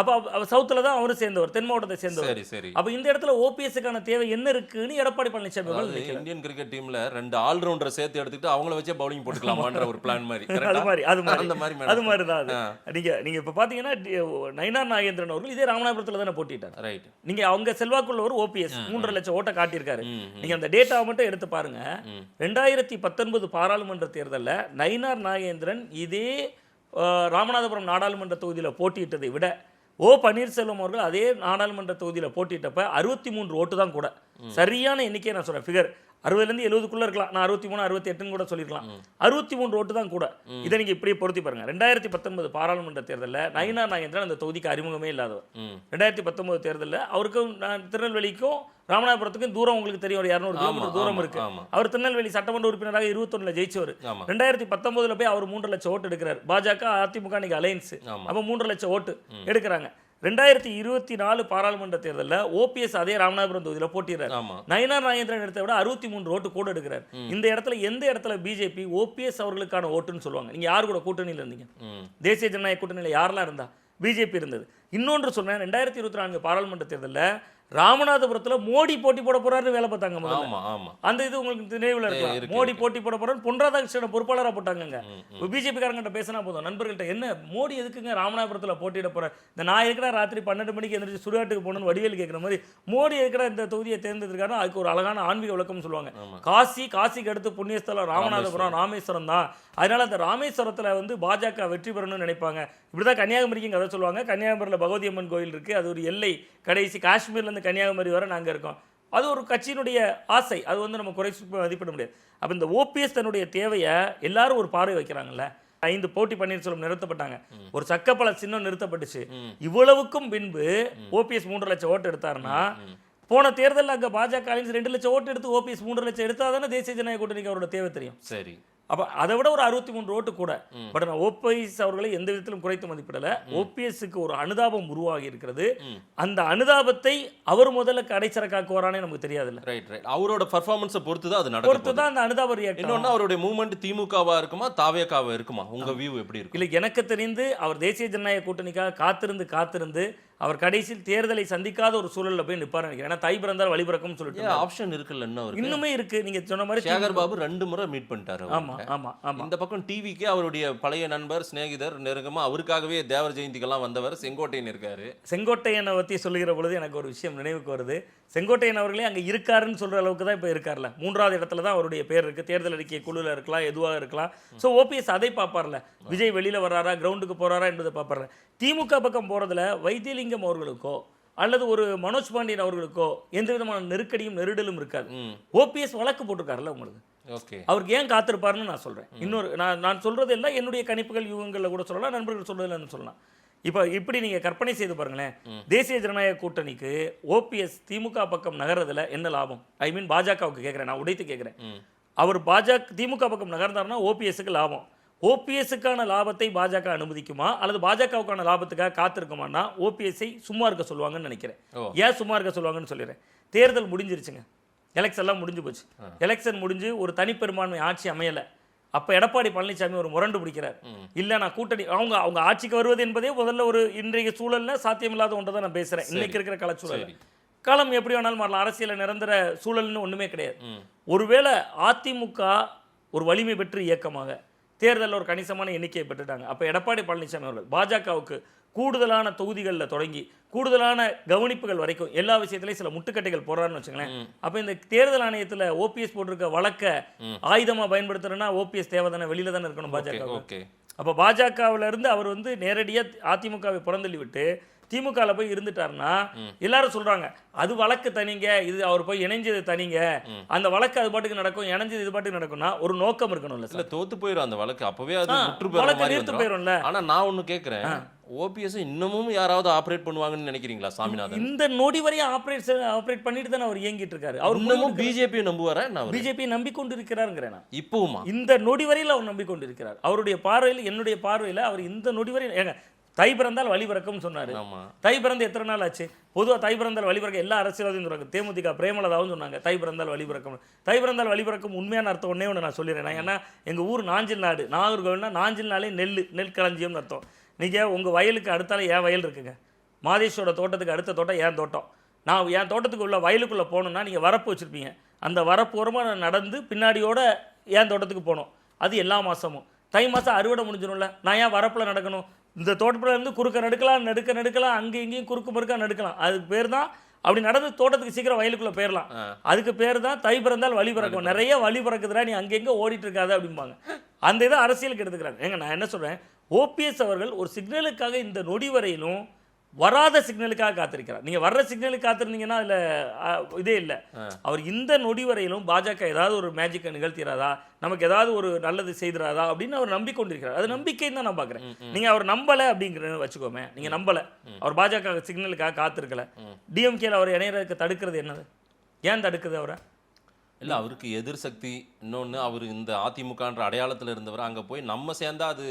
அப்ப சவுத்துல தான் அவரும் சேர்ந்தவர், தென் மாவட்டத்தை சேர்ந்தவர். சரி. அப்ப இந்த இடத்துல ஓபிஎஸ்க்கான தேவை என்ன இருக்குன்னு எடப்பாடி பழனிசாமி இந்தியன் கிரிக்கெட் டீம்ல 2 ஆல்ரவுண்டரை சேர்த்து எடுத்துட்டு அவங்கள வச்சே பவுலிங் போட்டுக்கலாமான்ற ஒரு பிளான் மாதிரி. அது மாதிரி தான். நீங்க இப்ப பாத்தீங்கன்னா நயினார் நாகேந்திரன் அவர்கள் இதே ராமநாதபுரத்துல தானே போட்டிட்டார். ரைட். நீங்க அவங்க செல்வாக்குள்ளவர் ஓபிஎஸ் 3.5 லட்சம் ஓட்ட காட்டியிருக்காரு. நீங்க அந்த டேட்டாவை மட்டும் எடுத்து பாருங்க. 2019 பாராளுமன்ற தேர்தலில் நயினார் நாகேந்திரன் இதே ராமநாதபுரம் நாடாளுமன்ற தொகுதியில் போட்டியிட்டதை விட பன்னீர்செல்வம் அவர்கள் அதே நாடாளுமன்ற தொகுதியில் போட்டிட்டப்ப 63 ஓட்டு தான் கூட. சரியான எண்ணிக்கையை நான் சொல்றேன், ஃபிகர் 60லேருந்து 70க்குள்ள இருக்கலாம், நான் 63 68 கூட சொல்லிருக்கலாம். 63 ஓட்டு தான் கூட. இதை நீங்க இப்படியே பொருத்தி பாருங்க. 2019 பாராளுமன்ற தேர்தலில் நயினார் நாகேந்திரன் அந்த தொகுதிக்கு அறிமுகமே இல்லாதவர். 2019 தேர்தலில் அவருக்கும் திருநெல்வேலிக்கும் ராமநாதபுரத்துக்கும் தூரம் உங்களுக்கு தெரியும், ஒரு 200 கிலோமீட்டர் தூரம் இருக்கு. அவர் திருநெல்வேலி சட்டமன்ற உறுப்பினராக 21 ஜெயிச்சவர். 2019 போய் அவர் 3 லட்சம் ஓட்டு எடுக்கிறார். பாஜக அதிமுக நீங்க அலையன்ஸ், அப்ப 3 லட்சம் ஓட்டு எடுக்கிறாங்க. 2024 பாராளுமன்ற தேர்தலில் ஓபிஎஸ் அதே ராமநாதபுரம் தொகுதியில் போட்டிடுறார். நயினார் நாகேந்திரன் எடுத்த விட 63 ஓட்டு கூட எடுக்கிறார். இந்த இடத்துல எந்த இடத்துல பிஜேபி ஓபிஎஸ் அவர்களுக்கான ஓட்டுன்னு சொல்லுவாங்க? நீங்க யாரு கூட கூட்டணியில் இருந்தீங்க? தேசிய ஜனநாயக கூட்டணியில் யாரெல்லாம் இருந்தா? பிஜேபி இருந்தது. இன்னொன்று சொன்னேன், 2024 பாராளுமன்ற தேர்தலில் ராமநாதபுரத்தில் மோடி போட்டி போட போறாரு வேலை பார்த்தாங்க. அந்த இது உங்களுக்கு நினைவுல இருக்கலாம். மோடி போட்டி போட போறாரு, பொன் ராதாகிருஷ்ணன் பொறுப்பாளராக போட்டாங்க. பிஜேபி காரங்கிட்ட பேசினா போதும், நண்பர்கள்ட்ட, என்ன மோடி எதுக்குங்க ராமநாதபுரத்தில் போட்டியிட போற? இந்த நான் இருக்கிற ராத்திரி 12 மணிக்கு எந்திரிச்சு சுடுகாட்டுக்கு போகணும்னு வடிவேல் கேட்குற மாதிரி மோடி இருக்கிற இந்த தொகுதியை தேர்ந்தெடுக்காரு. அதுக்கு ஒரு அழகான ஆன்மீக விளக்கம் சொல்லுவாங்க. காசிக்கு அடுத்து புண்ணியஸ்தலம் ராமநாதபுரம் ராமேஸ்வரம் தான். அதனால அந்த ராமேஸ்வரத்தில் வந்து பாஜக வெற்றி பெறணும்னு நினைப்பாங்க. இப்படிதான் கன்னியாகுமரிக்கு கதை சொல்லுவாங்க. கன்னியாகுமரியில் பகவதி அம்மன் கோயில் இருக்கு, அது ஒரு எல்லை, கடைசி காஷ்மீர்ல கன்னியாகுமரி வரை நாங்கள் இருக்கோம். அது ஒரு கட்சியினுடைய ஆசை, அது வந்து நம்ம குறை மதிப்பிட முடியாது. அப்போ இந்த ஓபிஎஸ் தன்னுடைய தேவையை எல்லாரும் ஒரு பார்வை வைக்கிறாங்கல்ல. 5 போட்டி பன்னீர்செல்வம் நிறுத்தப்பட்டாங்க, ஒரு சக்கப்பல சின்னம் நிறுத்தப்பட்டுச்சு. இவ்வளவுக்கும் பின்பு ஓபிஎஸ் 3 லட்சம் ஓட்டு எடுத்தாருன்னா, போன தேர்தலில் அங்கே பாஜக 2 லட்சம் ஓட்டு எடுத்து ஓபிஎஸ் 3 லட்சம் எடுத்தா தானே தேசிய ஜனநாயக கூட்டணிக்கு அவரோட தேவை தெரியும். சரி, அப்போ அதை விட ஒரு 63 ஓட்டு கூட. பட் நான் ஓபிஎஸ் அவர்களை எந்த விதத்திலும் குறைத்து மதிப்பிடலை. ஓபிஎஸ்க்கு ஒரு அனுதாபம் உருவாகி இருக்கிறது. அந்த அனுதாபத்தை அவர் முதல்ல கடைச்சரக்காக்குவாரானே நமக்கு தெரியாதுல்ல. ரைட். அவரோட பர்ஃபார்மன்ஸை பொறுத்து தான் அது நடக்கும், பொறுத்து தான் அந்த அனுதாபம் ரியாக்ட். இன்னொன்று, அவருடைய மூவ்மெண்ட் திமுகவா இருக்குமா தாவேகாவா இருக்குமா? உங்க வியூ எப்படி இருக்கு? இல்லை, எனக்கு தெரிந்து அவர் தேசிய ஜனநாயக கூட்டணிக்காக காத்திருந்து அவர் கடைசியில் தேர்தலை சந்திக்காத ஒரு சூழல்ல போய் நிப்பாரு நினைக்கிறேன். ஏன்னா தை பிறந்தால் வழி பிறக்கும்னு சொல்லிட்டு ஆப்ஷன் இருக்குல்ல, இன்னுமே இருக்கு. நீங்க சொன்ன மாதிரி சேகர் பாபு 2 முறை மீட் பண்ணிட்டாரு. ஆமா. இந்த பக்கம் டிவிக்கு அவருடைய பழைய நண்பர் சிநேகிதர் நெருங்கமா அவருக்காகவே தேவர் ஜெயந்திக்கெல்லாம் வந்தவர் செங்கோட்டையன் இருக்காரு. செங்கோட்டையனை பற்றி சொல்லுகிற பொழுது எனக்கு ஒரு விஷயம் நினைவுக்கு வருது. செங்கோட்டையன் அவர்களே அங்கே இருக்காருன்னு சொல்ற அளவுக்கு தான் இப்போ இருக்கார்ல. 3வது இடத்துல தான் அவருடைய பேர் இருக்கு. தேர்தல் அறிக்கை குழுவில் இருக்கலாம், எதுவாக இருக்கலாம். ஸோ ஓபிஎஸ் அதை பார்ப்பார்ல, விஜய் வெளியில வர்றாரா, கிரவுண்டுக்கு போறாரா என்பதை பார்ப்பார்ல. திமுக பக்கம் போறதுல வைத்தியலிங்கம் அவர்களுக்கோ அல்லது ஒரு மனோஜ் பாண்டியன் அவர்களுக்கோ எந்த விதமான நெருக்கடியும் நெருடலும் இருக்காது. ஓபிஎஸ் வழக்கு போட்டிருக்காருல்ல உங்களுக்கு. அவருக்கு ஏன் காத்திருப்பாருன்னு நான் சொல்றேன். இன்னொரு நான் சொல்றது எல்லாம் என்னுடைய கணிப்புகள் யூகங்களில் கூட சொல்லலாம், நண்பர்கள் சொல்றதுல சொல்லலாம். இப்போ இப்படி நீங்க கற்பனை செய்து பாருங்களேன், தேசிய ஜனநாயக கூட்டணிக்கு ஓபிஎஸ் திமுக பக்கம் நகர்றதுல என்ன லாபம்? ஐ மீன் பாஜகவுக்கு கேட்கிறேன், நான் உடைத்து கேட்கிறேன். அவர் திமுக பக்கம் நகர்ந்தாருன்னா ஓபிஎஸ்க்கு லாபம். ஓபிஎஸ்க்கான லாபத்தை பாஜக அனுமதிக்குமா அல்லது பாஜகவுக்கான லாபத்துக்காக காத்திருக்குமானா ஓபிஎஸ்ஐ சும்மா இருக்க சொல்லுவாங்கன்னு நினைக்கிறேன். ஏன் சும்மா இருக்க சொல்லுவாங்கன்னு சொல்லிடுறேன். தேர்தல் முடிஞ்சிருச்சுங்க, எலெக்ஷன் எல்லாம் முடிஞ்சு போச்சு. எலெக்ஷன் முடிஞ்சு ஒரு தனிப்பெரும்பான்மை ஆட்சி அமையலை. அப்போ எடப்பாடி பழனிசாமி ஒரு முரண்டு பிடிக்கிறார். இல்லை, நான் கூட்டணி அவங்க ஆட்சிக்கு வருவது என்பதே முதல்ல ஒரு இன்றைய சூழல்ல சாத்தியமில்லாத ஒன்றை தான் நான் பேசுறேன். இன்னைக்கு இருக்கிற கலச்சூழல், காலம் எப்படி வேணாலும் மாறலாம். அரசியல் நிரந்தர சூழல்னு ஒண்ணுமே கிடையாது. ஒருவேளை அதிமுக ஒரு வலிமை பெற்ற இயக்கமாக தேர்தலில் ஒரு கணிசமான எண்ணிக்கையை பெற்றுட்டாங்க. அப்போ எடப்பாடி பழனிசாமி அவர்கள் பாஜகவுக்கு கூடுதலான தொகுதிகளில் தொடங்கி கூடுதலான கவனிப்புகள் வரைக்கும் எல்லா விஷயத்திலையும் சில முட்டுக்கட்டைகள் போடுறாருன்னு வச்சுங்களேன். அப்போ இந்த தேர்தல் ஆணையத்தில் ஓபிஎஸ் போட்டிருக்க வழக்க ஆயுதமாக பயன்படுத்துறேன்னா ஓபிஎஸ் தேவை தானே, வெளியில தானே இருக்கணும் பாஜக. அப்போ பாஜகவில் இருந்து அவர் வந்து நேரடியாக அதிமுகவை புறந்தள்ளி விட்டு திமுகவில் போய் இருந்துட்டாருன்னா எல்லாரும் சொல்றாங்க அது வழக்கு தனிங்க, இது அவர் போய் இணைஞ்சது தனிங்க, அந்த வழக்கு அது பாட்டுக்கு நடக்கும், இணைஞ்சது இது பாட்டுக்கு நடக்கும்னா ஒரு நோக்கம் இருக்கணும்ல சார். தோத்து போயிடும் அந்த வழக்கு, அப்பவே அது முற்று நிறுத்து போயிடும்ல. ஆனா நான் ஒண்ணு கேட்கிறேன், ஓபிஎஸ் இன்னமும் யாராவது ஆபரேட் பண்ணுவாங்கன்னு நினைக்கிறீங்களா சாமிநாதன்? இந்த நொடி வரையும் ஆபரேட் பண்ணிட்டு தானே அவர் இயங்கிட்டு இருக்காரு. அவர் இன்னமும் பிஜேபி நம்புவாரா? பிஜேபி நம்பிக்கொண்டு இருக்கிறாருங்கிறேன் இப்பவுமா. இந்த நொடி வரையில் அவர் நம்பிக்கொண்டு இருக்கிறார். அவருடைய பார்வையில், என்னுடைய பார்வையில் அவர் இந்த நொடி வரையில் ஏங்க தை பிறந்தால் வழி பிறக்கும்னு சொன்னாரு. தை பிறந்து எத்தனை நாள் ஆச்சு? பொதுவாக தை பிறந்தால் வழி பிறக்க எல்லா அரசியல்வாதியும் சொல்றாங்க. தேமுதிக பிரேமலதாவும் சொன்னாங்க தை பிறந்தால் வழி பிறக்கும். தை பிறந்தால் வழி பிறக்கும் உண்மையான அர்த்தம் ஒன்னே ஒன்று நான் சொல்லிடுறேன். ஏன்னா எங்கள் ஊர் நாஞ்சில் நாடு, நாகர்கோவில்னா நாஞ்சில் நாளே நெல் களஞ்சியம்னு அர்த்தம். நீங்கள் உங்கள் வயலுக்கு அடுத்தால என் வயல் இருக்குங்க, மாதேஷோட தோட்டத்துக்கு அடுத்த தோட்டம் என் தோட்டம். நான் என் தோட்டத்துக்கு உள்ள வயலுக்குள்ளே போகணுன்னா நீங்கள் வரப்பு வச்சுருப்பீங்க, அந்த வரப்போரமாக நடந்து பின்னாடியோட என் தோட்டத்துக்கு போகணும். அது எல்லா மாதமும். தை மாதம் அறுவடை முடிஞ்சிடும்ல, நான் ஏன் வரப்பில் நடக்கணும்? இந்த தோட்டத்தில் இருந்து குறுக்க நடுக்கலாம் அங்கே இங்கேயும் குறுக்கு மறுக்கா நடுக்கலாம். அதுக்கு பேர் தான் அப்படி நடந்து தோட்டத்துக்கு சீக்கிரம் வயலுக்குள்ளே போயிடலாம். அதுக்கு பேர் தான் தை பிறந்தால் வழி பிறக்கும். நிறைய வழி பிறக்குதுடா, நீ அங்கெங்கே ஓடிட்டு இருக்காது அப்படிம்பாங்க. அந்த இதை அரசியலுக்கு எடுத்துக்கிறாங்க. ஏங்க நான் என்ன சொல்கிறேன், ஓபிஎஸ் அவர்கள் ஒரு சிக்னலுக்காக இந்த நொடி வரையிலும் வராத சிக்னலுக்காக காத்திருக்கிறார். நீங்கள் வர்ற சிக்னலுக்கு காத்திருந்தீங்கன்னா அதில் இதே இல்லை. அவர் இந்த நொடி வரையிலும் பாஜக ஏதாவது ஒரு மேஜிக்கை நிகழ்த்திடாதா, நமக்கு ஏதாவது ஒரு நல்லது செய்திடாதா அப்படின்னு அவர் நம்பிக்கொண்டிருக்கிறார். அது நம்பிக்கைன்னு தான் நான் பார்க்குறேன். நீங்கள் அவர் நம்பலை அப்படிங்கிறத வச்சுக்கோமே, நீங்கள் நம்பலை, அவர் பாஜக சிக்னலுக்காக காத்திருக்கல. டிஎம்கேல அவர் இணையறதுக்கு தடுக்கிறது என்னது? ஏன் தடுக்குது அவரை? இல்லை, அவருக்கு எதிர் சக்தி. இன்னொன்று, அவர் இந்த அதிமுகன்ற அடையாளத்தில் இருந்தவர் அங்கே போய் நம்ம சேர்ந்தா அது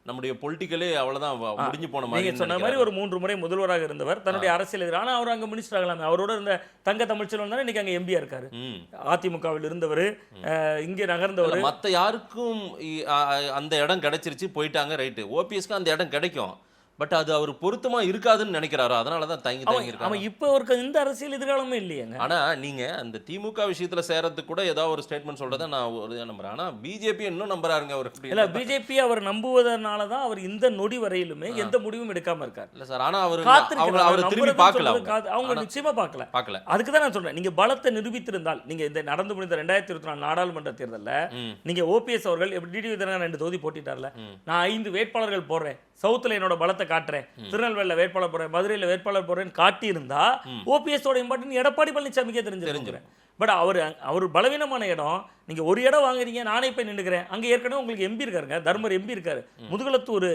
நம்முடைய பொலிட்டிக்கலே அவ்வளவுதான் முடிஞ்சு போன மாதிரி. நீங்க சொன்ன மாதிரி ஒரு 3 முறை முதல்வராக இருந்தவர், தன்னுடைய அரசியல் எதிராக. ஆனால் அவர் அங்கே மினிஸ்டர் ஆகலாமே. அவரோட இருந்த தங்க தமிழ்ச்செல்வன் தானே இன்னைக்கு அங்கே எம்பியா இருக்காரு. அதிமுகவில் இருந்தவர், இங்கே நகர்ந்தவர். மற்ற யாருக்கும் அந்த இடம் கிடைச்சிருச்சு, போயிட்டாங்க, ரைட்டு. ஓபிஎஸ்க்கு அந்த இடம் கிடைக்கும், பட் அது அவர் பொருத்தமா இருக்காதுன்னு நினைக்கிறாரோ, அதனால தான் தங்கி இருக்காங்க. அவன் இப்போ அவருக்கு இந்த அரசியல் எதிர்காலமே இல்லையாங்க. ஆனா நீங்க அந்த திமுக விஷயத்துல சேரத்துக்கு கூட ஏதாவது ஒரு ஸ்டேட்மெண்ட் சொல்றதை நான் ஒரு நம்புறேன். ஆனா பிஜேபி இன்னும் நம்புறாருங்க அவர். இல்ல, பிஜேபி அவர் நம்புவதனால தான் அவர் இந்த நொடி வரையிலுமே எந்த முடிவும் எடுக்காம இருக்காரு. இல்ல சார், ஆனா அவர் திரும்பி பார்க்கல, அவங்க நிச்சயமா பார்க்கல. அதுக்கு தான் நான் சொல்றேன், நீங்க பலத்தை நிரூபித்திருந்தால், நீங்க இந்த நடந்து முடிந்த 2024 நாடாளுமன்ற தேர்தலில் நீங்க ஓபிஎஸ் அவர்கள் எப்படி டிடி விதிரங்க 2 தொகுதி போட்டிட்டார்ல, நான் 5 வேட்பாளர்கள் போடுறேன், சவுத்துல என்னோட பலத்தை காட்டுறேன், திருநெல்வேலியில வேட்பாளர் போடுறேன், மதுரையில வேட்பாளர் போடுறேன்னு காட்டி இருந்தா ஓபிஎஸ் ஓட இம்பார்ட்டன்ட் எடப்பாடி பழனிசாமிக்கே தெரிஞ்சிருக்கிறேன். பட் அவர் பலவீனமான இடம். நீங்க ஒரு இடம் வாங்குறீங்க, நானே போய் நின்றுக்கிறேன், அங்க ஏற்கனவே உங்களுக்கு எம்பி இருக்காருங்க, தர்மர் எம்பி இருக்காரு, முதுகுளத்தூர்,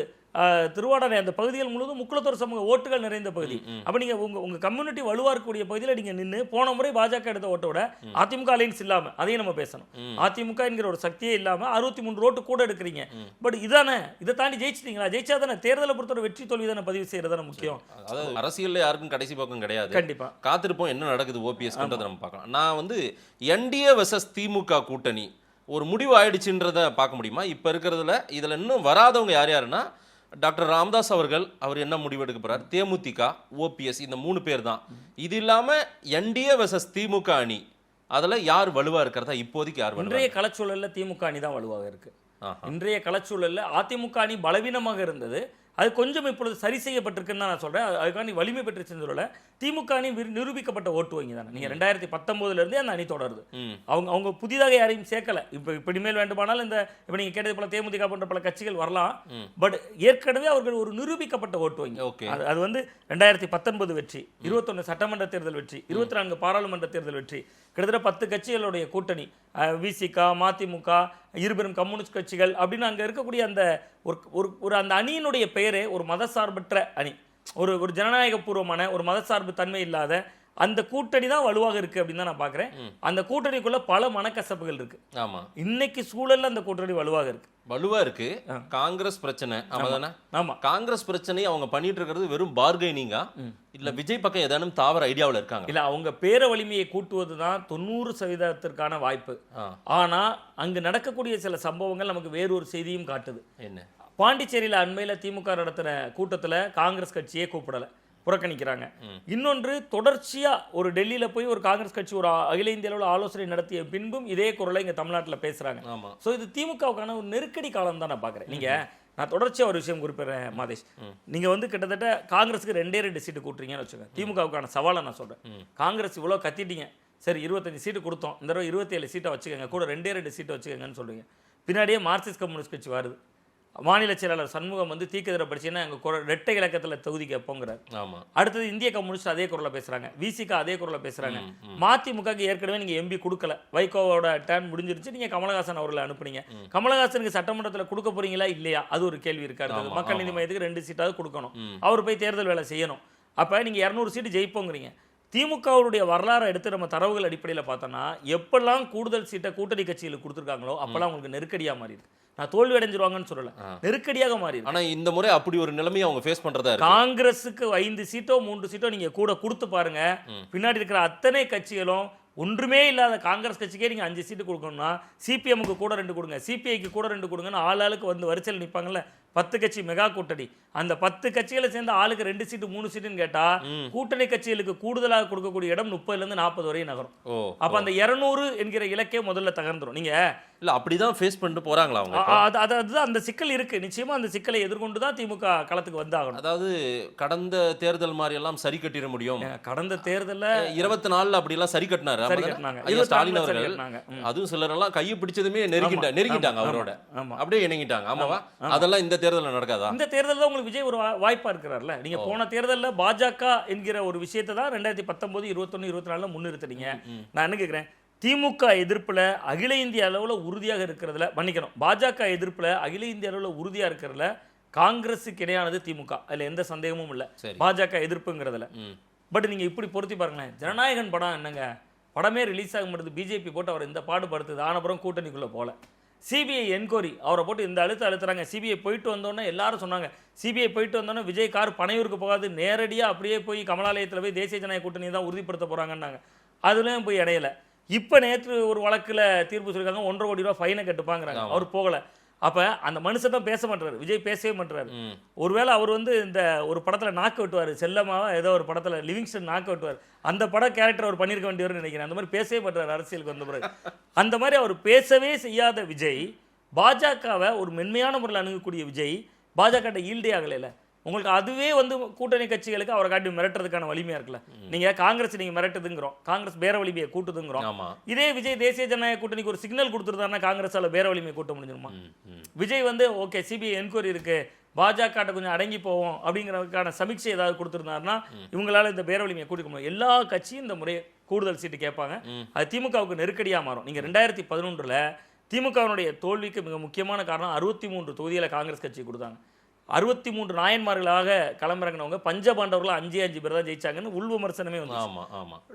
திருவாடானை, அந்த பகுதிகள் முழுவதும் முக்குளத்தோர் சமூக ஓட்டுகள் நிறைந்த பகுதி. அப்ப நீங்க உங்க கம்யூனிட்டி வலுவா இருக்கக்கூடிய பகுதியில் நீங்க நின்று போன முறை பாஜக எடுத்த ஓட்டோட அதிமுக அலைன்ஸ் இல்லாம, அதையும் நம்ம பேசணும், அதிமுக என்கிற ஒரு சக்தியே இல்லாம 63 ஓட்டு கூட எடுக்கிறீங்க. பட் இதானே, இதை தாண்டி ஜெயிச்சிட்டீங்களா? ஜெயிச்சா தானே தேர்தலை பொறுத்தவரை வெற்றி தோல்வி தானே பதிவு செய்யறதான முக்கியம். அதாவது அரசியல்ல யாருக்கும் கடைசி பக்கம் கிடையாது. கண்டிப்பா காத்திருப்போம் என்ன நடக்குது ஓபிஎஸ் நம்ம பார்க்கலாம். நான் வந்து என்டிஏ வெர்சஸ் திமுக கூட்டணி ஒரு முடிவு ஆயிடுச்சுன்றதை பார்க்க முடியுமா? இப்ப இருக்கிறதுல இதுல இன்னும் வராதவங்க யார் யாருன்னா, டாக்டர் ராமதாஸ் அவர்கள், அவர் என்ன முடிவு எடுக்க போறார், தேமுதிக, ஓபிஎஸ், இந்த 3 பேர் தான். இது இல்லாம என்டிஏ வெர்சஸ் திமுக அணி, அதுல யார் வலுவா இருக்கிறதா இப்போதைக்கு யார்? இன்றைய களச்சூழல்ல திமுக அணி தான் வலுவாக இருக்கு. இன்றைய களச்சூழல்ல அதிமுக அணி பலவீனமாக இருந்தது, அது கொஞ்சம் இப்பொழுது சரி செய்யப்பட்டிருக்குன்னு தான் நான் சொல்றேன். அதுக்காண்டி வலிமை பெற்று செஞ்சதில் திமுக அணி நிரூபிக்கப்பட்ட ஓட்டு வங்கி தானே. நீங்க 2019 இருந்தே அந்த அணி தொடருது. அவங்க புதிதாக யாரையும் சேர்க்கல. இப்போ இனிமேல் வேண்டுமானால் இந்த இப்போ நீங்க கேட்டது போல தேமுதிக போன்ற பல கட்சிகள் வரலாம். பட் ஏற்கனவே அவர்கள் ஒரு நிரூபிக்கப்பட்ட ஓட்டு வங்கி. அது வந்து 2019 வெற்றி, 21 சட்டமன்ற தேர்தல் வெற்றி, 24 பாராளுமன்ற தேர்தல் வெற்றி, கிட்டத்தட்ட 10 கட்சிகளுடைய கூட்டணி, விசிக, மதிமுக, இருபெரும் கம்யூனிஸ்ட் கட்சிகள் அப்படின்னு அங்க இருக்கக்கூடிய அந்த ஒரு அந்த அணியினுடைய பெயரே ஒரு மதசார்பற்ற அணி, ஒரு ஜனநாயக பூர்வமான ஒரு மதசார்பு தன்மை இல்லாத அந்த கூட்டணி தான் வலுவாக இருக்கு அப்படின்னு தான் நான் பாக்குறேன். அந்த கூட்டணிக்குள்ள பல மனக்கசப்புகள் இருக்கு. ஆமா, இன்னைக்கு சூழல்ல அந்த கூட்டணி வலுவாக இருக்கு. காங்கிரஸ் பிரச்சனை அவதானே. ஆமா, காங்கிரஸ் பிரச்சனை அவங்க பண்ணிட்டு இருக்கிறது வெறும் பார்கெனிங்கா இல்ல விஜய் பக்கம் ஏதானும் தாவர ஐடியாவில் இருக்காங்க? இல்ல, அவங்க பேர வலிமையை கூட்டுவதுதான் 90% வாய்ப்பு. ஆனா அங்கு நடக்கக்கூடிய சில சம்பவங்கள் நமக்கு வேறொரு செய்தியும் காட்டுது. என்ன? பாண்டிச்சேரியில அண்மையில திமுக நடத்தின கூட்டத்துல காங்கிரஸ் கட்சியே கூப்பிடல, புறக்கணிக்கிறாங்க. இன்னொன்று, தொடர்ச்சியா ஒரு டெல்லியில போய் ஒரு காங்கிரஸ் கட்சி ஒரு அகில இந்திய அளவில் ஆலோசனை நடத்திய பின்பும் இதே குரலை இங்க தமிழ்நாட்டில் பேசுறாங்க. சோ இது திமுகவுக்கான ஒரு நெருக்கடி காலம் தான் நான் பாக்குறேன். நீங்க நான் தொடர்ச்சியா ஒரு விஷயம் குறிப்பிடுறேன் மாதேஷ். நீங்க வந்து கிட்டத்தட்ட காங்கிரஸுக்கு 2 சீட்டு கூட்டுறீங்கன்னு வச்சுக்கோங்க. திமுகவுக்கான சவாலை நான் சொல்றேன். காங்கிரஸ் இவ்வளவு கத்திட்டீங்க, சரி 25 சீட்டு கொடுத்தோம், இந்த தடவை 27 சீட்டை வச்சுக்கோங்க, கூட 2 சீட்டை வச்சுக்கோங்கன்னு சொல்றீங்க. பின்னாடியே மார்க்சிஸ்ட் கம்யூனிஸ்ட் கட்சி வருது. மாநில செயலாளர் சண்முகம் வந்து தீக்கதிரை படிச்சுன்னா எங்க ரெட்டை இலக்கத்தில் தொகுதி கேட்போங்கிறார். அடுத்தது இந்திய கம்யூனிஸ்ட் அதே குரலை பேசுறாங்க, விசிகா அதே குரலை பேசுறாங்க. மதிமுகக்கு ஏற்கனவே நீங்க எம்பி கொடுக்கல, வைகோவோட டர்ன் முடிஞ்சிருச்சு, நீங்க கமலஹாசன் அவர்களை அனுப்புனீங்க. கமலஹாசனுக்கு சட்டமன்றத்தில் கொடுக்க போறீங்களா இல்லையா, அது ஒரு கேள்வி இருக்காது. மக்கள் நீதி மையத்துக்கு 2 சீட்டாவது கொடுக்கணும், அவர் போய் தேர்தல் வேலை செய்யணும். அப்ப நீங்க 200 சீட்டு ஜெயிப்போங்கிறீங்க. திமுகவுடைய வரலாறை எடுத்து நம்ம தரவுகள் அடிப்படையில் பார்த்தோம்னா எப்பெல்லாம் கூடுதல் சீட்டை கூட்டணி கட்சிகளுக்கு கொடுத்துருக்காங்களோ அப்பெல்லாம் உங்களுக்கு நெருக்கடியா மாறிடுது. நான் தோல்வி அடைஞ்சிருவாங்கன்னு சொல்லல, நெருக்கடியாக மாறிடுது. ஆனா இந்த முறை அப்படி ஒரு நிலைமையை அவங்க ஃபேஸ் பண்றதா இருக்கு. காங்கிரஸுக்கு 5 சீட்டோ 3 சீட்டோ நீங்க கூட கொடுத்து பாருங்க, பின்னாடி இருக்கிற அத்தனை கட்சிகளும் ஒன்றுமே இல்லாத காங்கிரஸ் கட்சிக்கே நீங்க 5 சீட்டு கொடுக்கணும்னா சிபிஎம்க்கு கூட 2 கொடுங்க, சிபிஐக்கு கூட 2 கொடுங்கன்னு ஆளுக்கு வந்து வரிசையில் நிற்பாங்கல்ல. 10 கட்சி மெகா கூட்டணி, அந்த 10 கட்சிகளை சேர்ந்து ஆளுக்கு 2 சீட்டு 3 சீட்டுன்னு கேட்டா கூட்டணி கட்சிகளுக்கு கூடுதலாக கொடுக்கக்கூடிய இடம் 30லேருந்து 40 வரை நகரும். அப்ப அந்த 200 என்கிற இலக்கே முதல்ல தகர்ந்துரும். நீங்க இல்ல அப்படிதான் ஃபேஸ் பண்ணிட்டு போறாங்களா அவங்க? அதுதான் அந்த சிக்கல் இருக்கு. நிச்சயமா அந்த சிக்கலை எதிர்கொண்டு தான் திமுக களத்துக்கு வந்தாகணும். அதாவது கடந்த தேர்தல் மாதிரி எல்லாம் சரி கட்டிட முடியும். கடந்த தேர்தல்ல 24 அப்படி எல்லாம் சரி கட்டினாரு ஸ்டாலின் அவர்கள். அதுவும் சிலர் எல்லாம் கையை பிடிச்சதுமே நெருங்கிட்டாங்க அவரோட, அப்படியே இணங்கிட்டாங்க. ஆமாவா? அதெல்லாம் இந்த தேர்தலில் நடக்காதா? இந்த தேர்தலில் உங்களுக்கு விஜய் ஒரு வாய்ப்பா இருக்கிறார்ல. நீங்க போன தேர்தலில் பாஜக என்கிற ஒரு விஷயத்தை தான் 2019, 21, 24 முன்னிறுத்துறீங்க. நான் என்ன கேட்கிறேன், திமுக எதிர்ப்புல அகில இந்திய அளவில் உறுதியாக இருக்கிறதுல, மன்னிக்கணும், பாஜக எதிர்ப்புல அகில இந்திய அளவில் உறுதியா இருக்கிறதுல காங்கிரஸுக்கு இணையானது திமுக, அதுல எந்த சந்தேகமும் இல்லை. பாஜக எதிர்ப்புங்கிறதுல பட் நீங்க இப்படி பொருத்தி பாருங்களேன். ஜனநாயகன் படம் என்னங்க, படமே ரிலீஸ் ஆக மாட்டேது, பிஜேபி போட்டு அவர் இந்த பாடுபடுத்துது, ஆனப்புறம் கூட்டணிக்குள்ள போல. சிபிஐ என்கொயரி அவரை போட்டு இந்த அழுத்துறாங்க. சிபிஐ போயிட்டு வந்தோன்னே எல்லாரும் சொன்னாங்க, சிபிஐ போயிட்டு வந்தோன்னே விஜய் கார் பனையூருக்கு போகாது, நேரடியாக அப்படியே போய் கமலாலயத்தில் போய் தேசிய ஜனநாயக கூட்டணி தான் உறுதிப்படுத்த போகிறாங்கன்னாங்க. அதுலேயும் போய் இடையில இப்போ நேற்று ஒரு வழக்கில் தீர்ப்பு சொல்லியிருக்காங்க, 1.5 கோடி ரூபா ஃபைனை கட்டுப்பாங்கிறாங்க. அவர் போகலை. அப்போ அந்த மனுஷன் தான் பேச மாட்டாரு, விஜய் பேசவே மாட்டாரு. ஒருவேளை அவர் வந்து இந்த ஒரு படத்தில் நாக்கு வெட்டுவார், செல்லமாவா ஏதோ ஒரு படத்தில் லிவிங்ஸ்டன் நாக்கு வெட்டுவார், அந்த பட கேரக்டர் அவர் பண்ணியிருக்க வேண்டியவர்னு நினைக்கிறேன். அந்த மாதிரி பேசவே மாட்டார் அரசியலுக்கு வந்த பிறகு. அந்த மாதிரி அவர் பேசவே செய்யாத விஜய், பாஜகவை ஒரு மென்மையான முறையில் அணுகக்கூடிய விஜய் பாஜக ஈல்டே ஆகலைல. உங்களுக்கு அதுவே வந்து கூட்டணி கட்சிகளுக்கு அவரை காட்டி மிரட்டுறதுக்கான வலிமையா இருக்குல்ல. நீங்க காங்கிரஸ் நீங்க மிரட்டுதுங்கிறோம், காங்கிரஸ் பேர வலிமையை கூட்டுதுங்கிறோம். இதே விஜய் தேசிய ஜனநாயக கூட்டணிக்கு ஒரு சிக்னல் கொடுத்துருந்தாருன்னா காங்கிரஸால பேர வலிமையை கூட்ட முடிஞ்சிருமா? விஜய் வந்து ஓகே சிபிஐ என்கொயரி இருக்கு, பாஜக கொஞ்சம் அடங்கி போவோம் அப்படிங்கிறதுக்கான சமீட்சை ஏதாவது கொடுத்துருந்தாருன்னா இவங்களால இந்த பேர வலிமையை கூட்டிக்க முடியும். எல்லா கட்சியும் இந்த முறையை கூடுதல் சீட்டு கேட்பாங்க, அது திமுகவுக்கு நெருக்கடியா மாறும். நீங்க 2011 திமுகவினுடைய தோல்விக்கு மிக முக்கியமான காரணம் 63 தொகுதியில காங்கிரஸ் கட்சி கொடுத்தாங்க. 63 நாயன்மார்களாக களமிறங்கினவங்க பஞ்சபாண்டவர்கள் 5 பேர் தான் ஜெயிச்சாங்கன்னு உள் விமர்சனமே வந்து.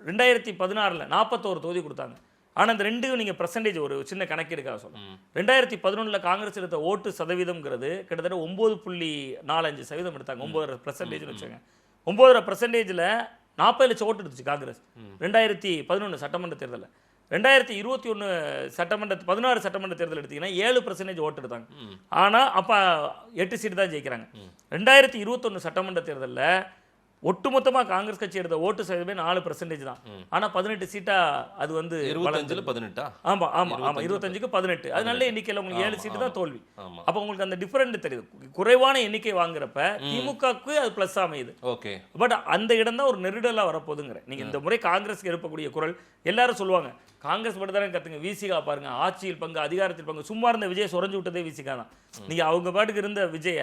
2016 41 தொகுதி கொடுத்தாங்க. ஆனால் இந்த ரெண்டும் நீங்கள் பர்சன்டேஜ் ஒரு சின்ன கணக்கீடுக்காக சொல்லுங்கள். 2011 காங்கிரஸ் எடுத்த ஓட்டு சதவீதம்ங்கிறது கிட்டத்தட்ட 9.45% எடுத்தாங்க. 9.5% வச்சுங்க. 9.5%ல் 40 லட்சம் ஓட்டு எடுத்துச்சு காங்கிரஸ் 2011 சட்டமன்ற தேர்தலில். 2021 சட்டமன்ற 16 சட்டமன்ற தேர்தல் எடுத்தீங்கன்னா 7% ஓட்டு எடுத்தாங்க. ஆனால் அப்போ 8 சீட்டு தான் ஜெயிக்கிறாங்க. 2021 சட்டமன்ற தேர்தலில் ஒட்டுமொத்தமாக காங்கிரஸ் கட்சி எடுத்த ஓட்டு சதவீதமே 4% தான். ஆனால் 18 சீட்டா அது வந்து 25 ஆமா ஆமா ஆமா 25க்கு 18. அது நல்ல எண்ணிக்கையில் உங்களுக்கு 7 சீட்டு தான் தோல்வி. அப்போ உங்களுக்கு அந்த டிஃபரெண்ட் தெரியுது. குறைவான எண்ணிக்கை வாங்குறப்ப திமுகவுக்கு அது பிளஸ் அமையுது. ஓகே, பட் அந்த இடம் தான் ஒரு நெருடலாக வரப்போகுதுங்கிற. நீங்க இந்த முறை காங்கிரஸ்க்கு எழுப்பக்கூடிய குரல் எல்லாரும் சொல்லுவாங்க, காங்கிரஸ் மட்டும் தானே கத்துங்க, விசிகா பாருங்க, ஆட்சியில் பங்கு அதிகாரத்தில் பங்கு. சும்மா இருந்த விஜய் சொரஞ்சு விட்டதே விசிகா தான். நீங்க அவங்க பாட்டுக்கு இருந்த விஜய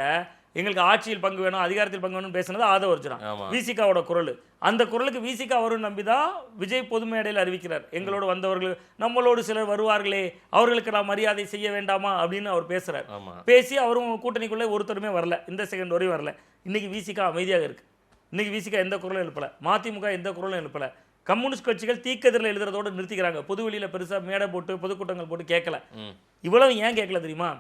எங்களுக்கு ஆட்சியில் பங்கு வேணும் அதிகாரத்தில் பங்கு வேணும்னு பேசுனது ஆதவர்ஜுனா விசிகாவோட குரல். அந்த குரலுக்கு விசிகா வரும் நம்பிதான் விஜய் பொது மேடையில் அறிவிக்கிறார், எங்களோடு வந்தவர்கள் நம்மளோடு சிலர் வருவார்களே அவர்களுக்கு நான் மரியாதை செய்ய வேண்டாமா அப்படின்னு அவர் பேசுறார். பேசி அவரும் கூட்டணிக்குள்ளே ஒருத்தருமே வரல, இந்த செகண்ட் வரையும் வரல. இன்னைக்கு விசிகா அமைதியாக இருக்கு. இன்னைக்கு விசிகா எந்த குரலும் எழுப்பல, மதிமுக எந்த குரலும் எழுப்பல. கம்யூனிஸ்ட் கட்சிகள் தீக்கதிரில் எழுதுறதோடு நிறுத்திக்கிறாங்க, பொதுவெளியில் பெருசாக மேடை போட்டு பொதுக்கூட்டங்கள் போட்டு கேட்கல. இவ்வளவு ஏன் கேட்கல தெரியுமா?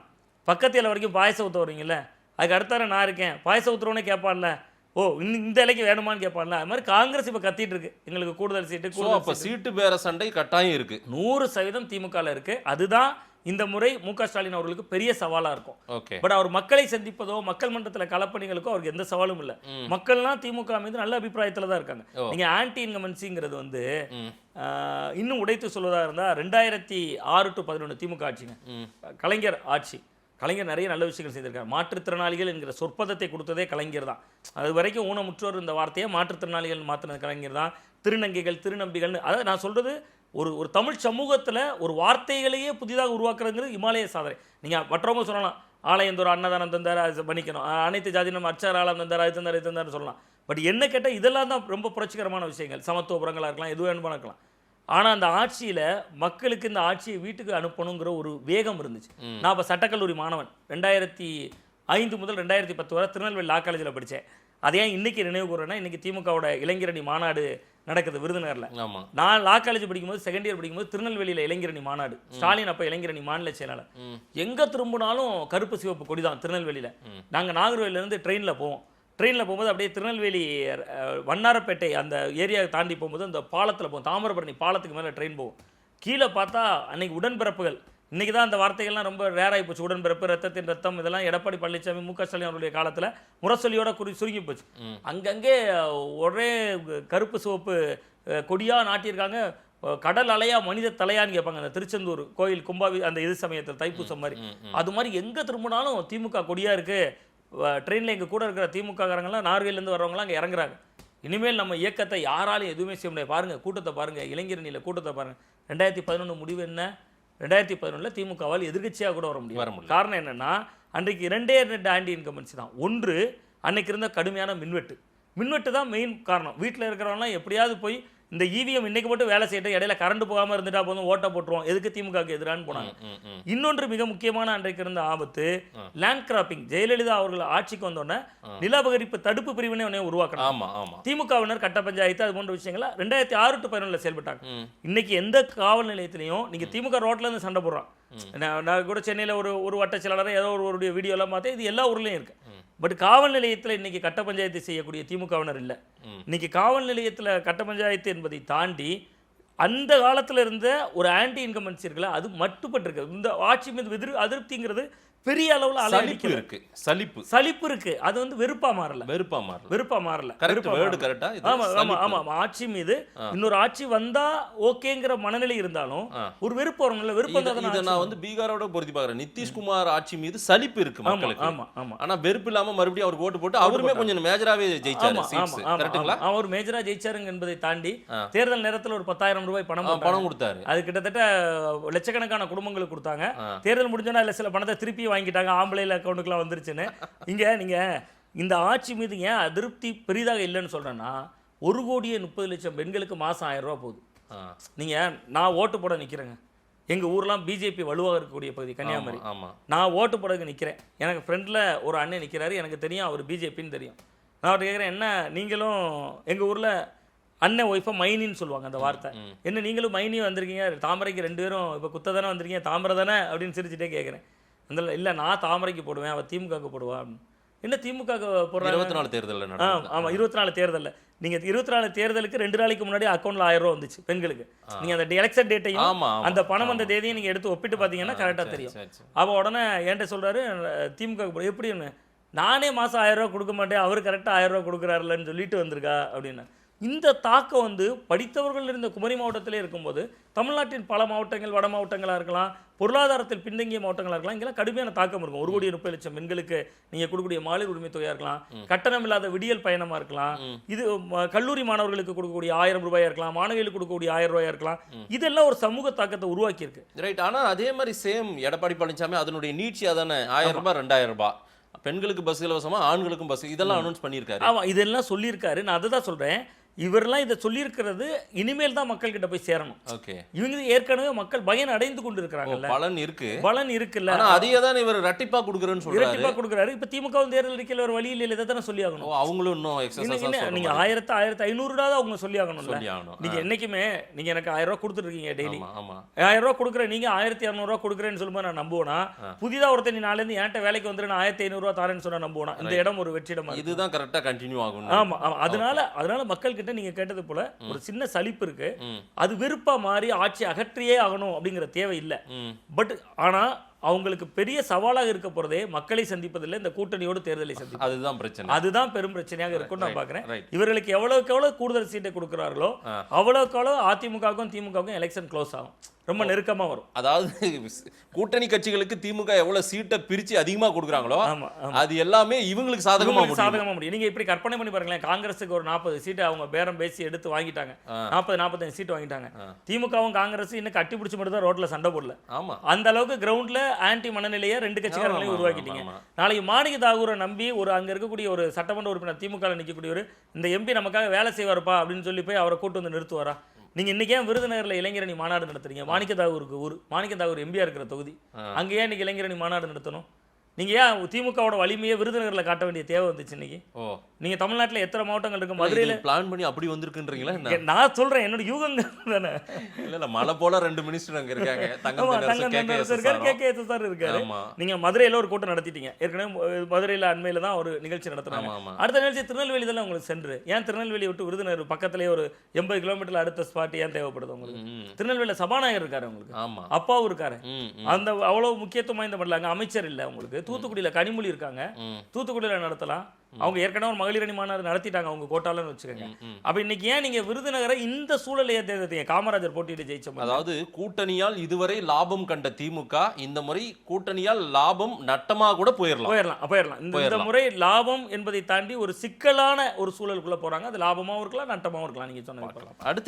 பக்கத்தில் வரைக்கும் பாயசம் ஊற்ற வரீங்கல்ல, அதுக்கு அடுத்தார நான் இருக்கேன், பாயசம் ஊற்றுறோன்னே கேட்பான்ல, ஓ இந்த இலைக்கு வேணுமான்னு கேட்பான்ல. அது மாதிரி காங்கிரஸ் இப்போ கத்திட்டு இருக்கு, எங்களுக்கு கூடுதல் சீட்டு. சீட்டு பேர சண்டை கட்டாயம் இருக்கு. 100% திமுகவில் இருக்கு. அதுதான் இந்த முறை மு.க. ஸ்டாலின் அவர்களுக்கு பெரிய சவாலா இருக்கும். ஓகே. பட் அவர் மக்களை சந்திப்பதோ மக்கள் மன்றத்துல களப்பணிகளுக்கோ அவருக்கு எந்த சவாலும் இல்ல. மக்கள்லாம் திமுக மீது நல்ல அபிப்பிராயத்துல தான் இருக்காங்க. நீங்க ஆன்டி இன்கமன்சிங்கிறது வந்து இன்னும் உடைத்து சொல்வதா இருந்தா 2006 to 11 திமுக ஆட்சிங்க, கலைஞர் ஆட்சி. கலைஞர் நிறைய நல்ல விஷயங்கள் செய்திருக்காரு. மாற்றுத்திறனாளிகள் என்கிற சொற்பதத்தை கொடுத்ததே கலைஞர் தான். அது வரைக்கும் ஊனமுற்றோர் இந்த வார்த்தையை மாற்றுத்திறனாளிகள் மாற்றினது கலைஞர் தான். திருநங்கைகள், திருநம்பிகள், அதாவது நான் சொல்றது ஒரு தமிழ் சமூகத்தில் ஒரு வார்த்தைகளையே புதிதாக உருவாக்குறதுங்கிறது இமாலய சாதனை. நீங்கள் மற்றவங்க சொல்லலாம், ஆலயந்தோறும் அன்னதானம் தந்தார், அது பண்ணிக்கணும், அனைத்து ஜாதி நம்ம அச்சார ஆலம் தந்தார், அது தந்தார், இது தந்தார்னு சொல்லலாம். பட் என்ன கேட்டால் இதெல்லாம் தான் ரொம்ப புரட்சிகரமான விஷயங்கள். சமத்துவபுரங்களாக இருக்கலாம், எதுவும் வேணுமா இருக்கலாம். ஆனால் அந்த ஆட்சியில் மக்களுக்கு இந்த ஆட்சியை வீட்டுக்கு அனுப்பணுங்கிற ஒரு வேகம் இருந்துச்சு. நான் இப்போ சட்டக்கல்லூரி மாணவன். 2005 முதல் 2010 வரை திருநெல்வேலி லா காலேஜில் படித்தேன். அதே இன்னைக்கு நினைவு கூறேன்னா, இன்னைக்கு திமுகவோட இளைஞரணி மாநாடு நடக்குது விருதுநகரில். நான் லா காலேஜ் படிக்கும்போது, செகண்ட் இயர் படிக்கும்போது திருநெல்வேலியில் இளைஞரணி மாநாடு. ஸ்டாலின் அப்போ இளைஞரணி மாநில செயலாளர். எங்கே திரும்பினாலும் கருப்பு சிவப்பு கொடி தான் திருநெல்வேலியில். நாங்கள் நாகர்கோவிலேருந்து ட்ரெயினில் போவோம். ட்ரெயினில் போகும்போது அப்படியே திருநெல்வேலி வண்ணாரப்பேட்டை அந்த ஏரியாவை தாண்டி போகும்போது அந்த பாலத்தில் போகும், தாமிரபரணி பாலத்துக்கு மேலே ட்ரெயின் போகும். கீழே பார்த்தா அன்னைக்கு உடன்பிறப்புகள், இன்றைக்கி தான் அந்த வார்த்தைகள்லாம் ரொம்ப ரேராகி போச்சு. உடன்பிறப்பு, ரத்தத்தின் ரத்தம், இதெல்லாம் எடப்பாடி பழனிசாமி, மு.க. ஸ்டாலின் அவருடைய காலத்தில் முரசொலியோட சுருங்கி போச்சு. அங்கங்கே ஒரே கருப்பு சிவப்பு கொடியாக நாட்டியிருக்காங்க. கடல் அலையா மனித தலையான்னு கேட்பாங்க. அந்த திருச்செந்தூர் கோயில் கும்பாவி அந்த இது சமயத்தில் தைப்பூசம் மாதிரி, அது மாதிரி எங்கே திரும்பினாலும் திமுக கொடியாக இருக்குது. ட்ரெயினில் எங்கள் கூட இருக்கிற திமுககாரங்களாம் நார்வேலேருந்து வர்றவங்களாம் அங்கே இறங்குறாங்க. இனிமேல் நம்ம இயக்கத்தை யாராலும் எதுவுமே செய்ய முடியாது. பாருங்கள் கூட்டத்தை பாருங்கள், இளைஞரணியில் கூட்டத்தை பாருங்கள். 2011 முடிவு என்ன? 2011 திமுகவால் எதிர்கட்சியாக கூட வர முடியும். காரணம் என்னென்னா, அன்றைக்கு 2 ஆன்டி இன்கமன்சி தான். ஒன்று, அன்னைக்கு இருந்த கடுமையான மின்வெட்டு தான் மெயின் காரணம். வீட்டில் இருக்கிறவங்களாம் எப்படியாவது போய் இந்த இவிஎம் இன்னைக்கு மட்டும் வேலை செய்யட்டும், இடையில கரண்ட் போகாமல் இருந்துட்டா போதும், ஓட்ட போட்டுருவோம், எதுக்கு திமுகவுக்கு எதிரான்னு போனாங்க. இன்னொன்று மிக முக்கியமான அன்றைக்கு இருந்த ஆபத்து லேண்ட் கிராப்பிங். ஜெயலலிதா அவர்கள் ஆட்சிக்கு வந்தோடனே நிலபகரிப்பு தடுப்பு பிரிவினை ஒன்னே உருவாக்கணும். திமுகவினர் கட்ட பஞ்சாயத்து அது போன்ற விஷயங்கள 2006 to 11 செயல்பட்டாங்க. இன்னைக்கு எந்த காவல் நிலையத்திலையும் நீங்க திமுக ரோட்ல இருந்து சண்டை போடுறான். நான் கூட சென்னையில் ஒரு வட்ட செயலாளர் ஏதோ ஒரு வீடியோலாம் பார்த்தேன். இது எல்லா ஊர்லேயும் இருக்கு. பட் காவல் நிலையத்தில் இன்னைக்கு கட்ட பஞ்சாயத்து செய்யக்கூடிய திமுகவினர் இல்லை. இன்னைக்கு காவல் நிலையத்தில் கட்ட பஞ்சாயத்து என்பதை தாண்டி அந்த காலத்தில் இருந்த ஒரு ஆன்டி இன்கமன்சி இருக்குல்ல, அது மட்டுப்பட்டிருக்கு. இந்த ஆட்சி மீது அதிருப்திங்கிறது பெரிய அளவுல சலிப்பு இருக்கு. சலிப்பு இருக்கு. அது வந்து வெறுப்பா மாறல. ஆட்சி மீது இன்னொரு ஆட்சி வந்தா ஓகேங்கிற மனநிலை இருந்தாலும் ஒரு வெறுப்பு வரும்ல. வெறுப்பு நான் வந்து பீகாரோட பொருத்தி பார்க்கிறேன். நிதிஷ்குமார் ஆட்சி மீது சலிப்பு இருக்கு மக்களுக்கு. ஆனா வெறுப்பு இல்லாம மறுபடியும் அவர் ஓட்டு போட்டு அவருமே கொஞ்சம் மேஜராவே ஜெயிச்சாரு. அவர் மேஜரா ஜெயிச்சாருங்க என்பதை தாண்டி தேர்தல் நேரத்தில் ஒரு 10,000 ரூபாய் பணம் கொடுத்தாரு. அது கிட்டத்தட்ட லட்சக்கணக்கான குடும்பங்களுக்கு கொடுத்தாங்க. தேர்தல் முடிஞ்சோன்னா இல்ல சில பணத்தை திருப்பி வாங்கிட்டாங்க, ஆம்பளைல அக்கௌண்ட்டுக்குலாம் வந்துருச்சுன்னு. இங்க நீங்க இந்த ஆட்சி மீது ஏன் அதிருப்தி பெரிதாக இல்லைன்னு சொல்றேன்னா, 1,30,00,000 பெண்களுக்கு மாசம் 1000 ரூபா போகுது. நீங்க நான் ஓட்டு போட நிக்கிறேங்க. எங்க ஊர்லாம் பிஜேபி வலுவாக இருக்கக்கூடிய பகுதி கன்னியாகுமரி. நான் ஓட்டு போட நிக்கிறேன். எனக்கு ஃப்ரெண்ட்ல ஒரு அண்ணன் நிக்கிறாரு. எனக்கு தெரியும் அவர் பிஜேபின்னு தெரியும். நான் அவர்கிட்ட கேட்குறேன், என்ன நீங்களும் எங்க ஊர்ல அண்ணன் ஒய்ஃபை மைனின்னு சொல்லுவாங்க அந்த வார்த்தை, என்ன நீங்களும் மைனி வந்திருக்கீங்க, தாமரைக்கு 2 பேரும் இப்போ குத்த தானே வந்திருக்கீங்க, தாமரை தானே அப்படின்னு சிரிச்சுட்டே கேட்குறேன். அந்த இல்லை நான் தாமரைக்கு போடுவேன், அவள் திமுகவுக்கு போடுவா அப்படின்னு. என்ன திமுக போடுறாங்க? 24 தேர்தல். ஆமாம் 24 தேர்தலில் நீங்கள் 24 தேர்தலுக்கு 2 நாளைக்கு முன்னாடி அக்கௌண்ட்டில் 1000 ரூபா வந்துச்சு பெண்களுக்கு. நீங்கள் அந்த எலெக்ஷன் டேட்டையும் அந்த பணம் வந்த தேதியும் நீங்கள் எடுத்து ஒப்பிட்டு பார்த்தீங்கன்னா கரெக்டாக தெரியும். அவள் உடனே என்கிட்ட சொல்கிறாரு திமுக எப்படின்னு, நானே மாதம் 1000 ரூபா கொடுக்க மாட்டேன், அவர் கரெக்டாக 1000 ரூபா கொடுக்குறாருலன்னு சொல்லிட்டு வந்திருக்கா அப்படின்னு. இந்த தாக்கம் வந்து படித்தவர்கள் இருந்த குமரி மாவட்டத்திலே இருக்கும்போது தமிழ்நாட்டின் பல மாவட்டங்கள், வட மாவட்டங்களாக இருக்கலாம், பொருளாதாரத்தில் பின்தங்கிய மாவட்டங்களாக இருக்கலாம், இங்கெல்லாம் கடுமையான தாக்கம் இருக்கும். 1,30,00,000 பெண்களுக்கு நீங்கள் கொடுக்கக்கூடிய மகளிர் உரிமை தொகையாக இருக்கலாம், கட்டணம் இல்லாத விடியல் பயணமாக இருக்கலாம், இது கல்லூரி மாணவர்களுக்கு கொடுக்கக்கூடிய 1000 ரூபாயாக இருக்கலாம், மாணவிகளுக்கு கொடுக்கக்கூடிய 1000 ரூபாயாக இருக்கலாம். இதெல்லாம் ஒரு சமூக தாக்கத்தை உருவாக்கி இருக்கு. ரைட். ஆனால் அதே மாதிரி சேம் எடப்பாடி பழனிசாமி அதனுடைய நீட்சியாக தானே 1000 ரூபாய் 2000 ரூபாய் பெண்களுக்கு பஸ் இலவசமா, ஆண்களுக்கும் பஸ், இதெல்லாம் அனௌன்ஸ் பண்ணியிருக்காரு. ஆமாம் இதெல்லாம் சொல்லியிருக்காரு. நான் அதை தான் சொல்கிறேன். இவரெல்லாம் இதை சொல்லியிருக்கிறது இனிமேல் தான் மக்கள் கிட்ட போய் சேரணும். ஓகே. இவங்க ஏற்கனவே மக்கள் பயன் அடைந்து கொண்டு இருக்கிறாங்க. பலன் இருக்குல்ல, அதையே தான் இவர் இரட்டிப்பா கொடுக்குறேன்னு சொல்றாரு. இரட்டிப்பா கொடுக்குறாரு. இப்ப திமுக தேர்தல் அறிக்கையில் ஒரு வழி இல்லை, இதை தானே சொல்லி ஆகணும். அவங்களும் இன்னும் நீங்க 1500 ரூபா தான் அவங்க சொல்லி ஆகணும்ல. நீங்க என்னைக்குமே நீங்க எனக்கு 1000 ரூபா கொடுத்துட்டு இருக்கீங்க டெய்லி, 1000 ரூபா கொடுக்குறேன், நீங்க 1200 ரூபா கொடுக்குறேன்னு சொல்லும்போது நான் நம்புவேனா? புதிதா ஒருத்தர் நீ நாளிலிருந்து என்கிட்ட வேலைக்கு வந்துட்டு 1500 ரூபா தாரேன்னு சொன்னா நம்புவேனா? இந்த இடம் ஒரு வெற்றிடம். இதுதான் கரெக்டா கண்டினியூ ஆகும். ஆமா, அதனால மக்களுக்கு கிட்ட நீங்க கேட்டது போல ஒரு சின்ன சலிப்பு இருக்கு. அது வெறுப்பா மாறி ஆட்சி அகற்றியே ஆகணும் அப்படிங்கிற தேவை இல்லை. பட் ஆனா அவங்களுக்கு பெரிய சவாலாக இருக்க போறதே மக்களை சந்திப்பதில்லை, இந்த கூட்டணியோடு தேர்தலை சந்திப்பது. அதுதான் பிரச்சனை. அதுதான் பெரும் பிரச்சனையாக இருக்கும்னு நான் பாக்குறேன். right. இவர்களுக்கு எவ்வளவுக்கு எவ்வளவு கூடுதல் சீட்டை கொடுக்குறார்களோ அவ்வளவுக்கு அவ்வளவு அதிமுகவுக்கும் திமுகவுக்கும் எலெக்ஷன் க்ளோஸ் ஆகும், ரொம்ப நெருக்கமா வரும். அதாவது கூட்டணி கட்சிகளுக்கு திமுக எவ்வளவு சீட்டை பிரிச்சு அதிகமா கொடுக்குறாங்களோ ஆமா, ஆமா. அது எல்லாமே இவங்களுக்கு சாதகமா சாதகமா முடியும். நீங்க இப்படி கற்பனை பண்ணி பாருங்களேன், காங்கிரஸுக்கு ஒரு 40 சீட்டு அவங்க பேரம் பேசி எடுத்து வாங்கிட்டாங்க, 40-45 சீட்டு வாங்கிட்டாங்க. திமுகவும் காங்கிரஸ் இன்னும் கட்டி பிடிச்ச மட்டும் தான் ரோட்ல சண்டை போடல. ஆமா, அந்த அளவுக்கு கிரவுண்ட்ல ஆன்டி மனநிலையை ரெண்டு கட்சிக்காரங்களையும் உருவாக்கிட்டீங்க. நாளைக்கு மாணிக்க தாகூரை நம்பி ஒரு அங்க இருக்கக்கூடிய ஒரு சட்டமன்ற உறுப்பினர் திமுக நிற்கக்கூடிய ஒரு இந்த எம்பி நமக்காக வேலை செய்வாருப்பா அப்படின்னு சொல்லி போய் அவரை கூட்டு வந்து நிறுத்துவாரா? நீங்க இன்னைக்கு ஏன் விருதுநகர்ல இளைஞரணி மாநாடு நடத்துறீங்க? மாணிக்க தாகூருக்கு ஊர், மாணிக்க தாகூர் எம்பியா இருக்கிற தொகுதி, அங்க ஏன் இன்னைக்கு இளைஞரணி மாநாடு நடத்தணும்? நீங்க ஏன் திமுகவோட வலிமையை விருதுநகர்ல காட்ட வேண்டிய தேவை வந்துச்சு இன்னைக்கு? நீங்க தமிழ்நாட்டுல எத்தனை மாவட்டங்கள் இருக்கு? மதுரையில பிளான் பண்ணி அப்படி வந்திருக்குன்றீங்களா? நான் சொல்றேன், என்னோட யூகங்கள் தானே. இல்ல மலை போல 2 மினிஸ்டர் அங்க இருக்காங்க, தங்கம் இருக்காரு. நீங்க மதுரையில ஒரு கூட்டம் நடத்திட்டீங்க ஏற்கனவே. மதுரையில அண்மையில தான் ஒரு நிகழ்ச்சி நடத்துறாங்க. அடுத்த நிகழ்ச்சி திருநெல்வேலி தானே உங்களுக்கு சென்று. ஏன் திருநெல்வேலி விட்டு விருதுநகர் பக்கத்திலேயே ஒரு 80 கிலோமீட்டர்ல அடுத்த ஸ்பாட் ஏன் தேவைப்படுது உங்களுக்கு? திருநெல்வேலியில சபாநாயகர் இருக்காரு உங்களுக்கு, அப்பாவும் இருக்காரு. அந்த அவ்வளவு முக்கியத்துவம் வாய்ந்த பண்ணல. அங்க அமைச்சர் இல்ல உங்களுக்கு. தூத்துக்குடியில கனிமொழி இருக்காங்க, தூத்துக்குடியில நடத்தலாம். அவங்க ஏற்கனவே ஒரு மகளிர் அணி மாநாடு நடத்திட்டாங்க அவங்க கோட்டாலன்னு வச்சுக்கோங்க. அப்ப இன்னைக்கு ஏன் நீங்க விருதுநகரை இந்த சூழலையே தேர்ந்தெடுத்தீங்க? காமராஜர் போட்டியிட்டு ஜெயிச்சோம். அதாவது கூட்டணியால் இதுவரை லாபம் கண்ட திமுக இந்த முறை கூட்டணியால் லாபம் நட்டமா கூட போயிடலாம். இந்த முறை லாபம் என்பதை தாண்டி ஒரு சிக்கலான ஒரு சூழலுக்குள்ள போறாங்க. அது லாபமாவும் இருக்கலாம், நட்டமாவும் இருக்கலாம். நீங்க சொன்னது அடுத்து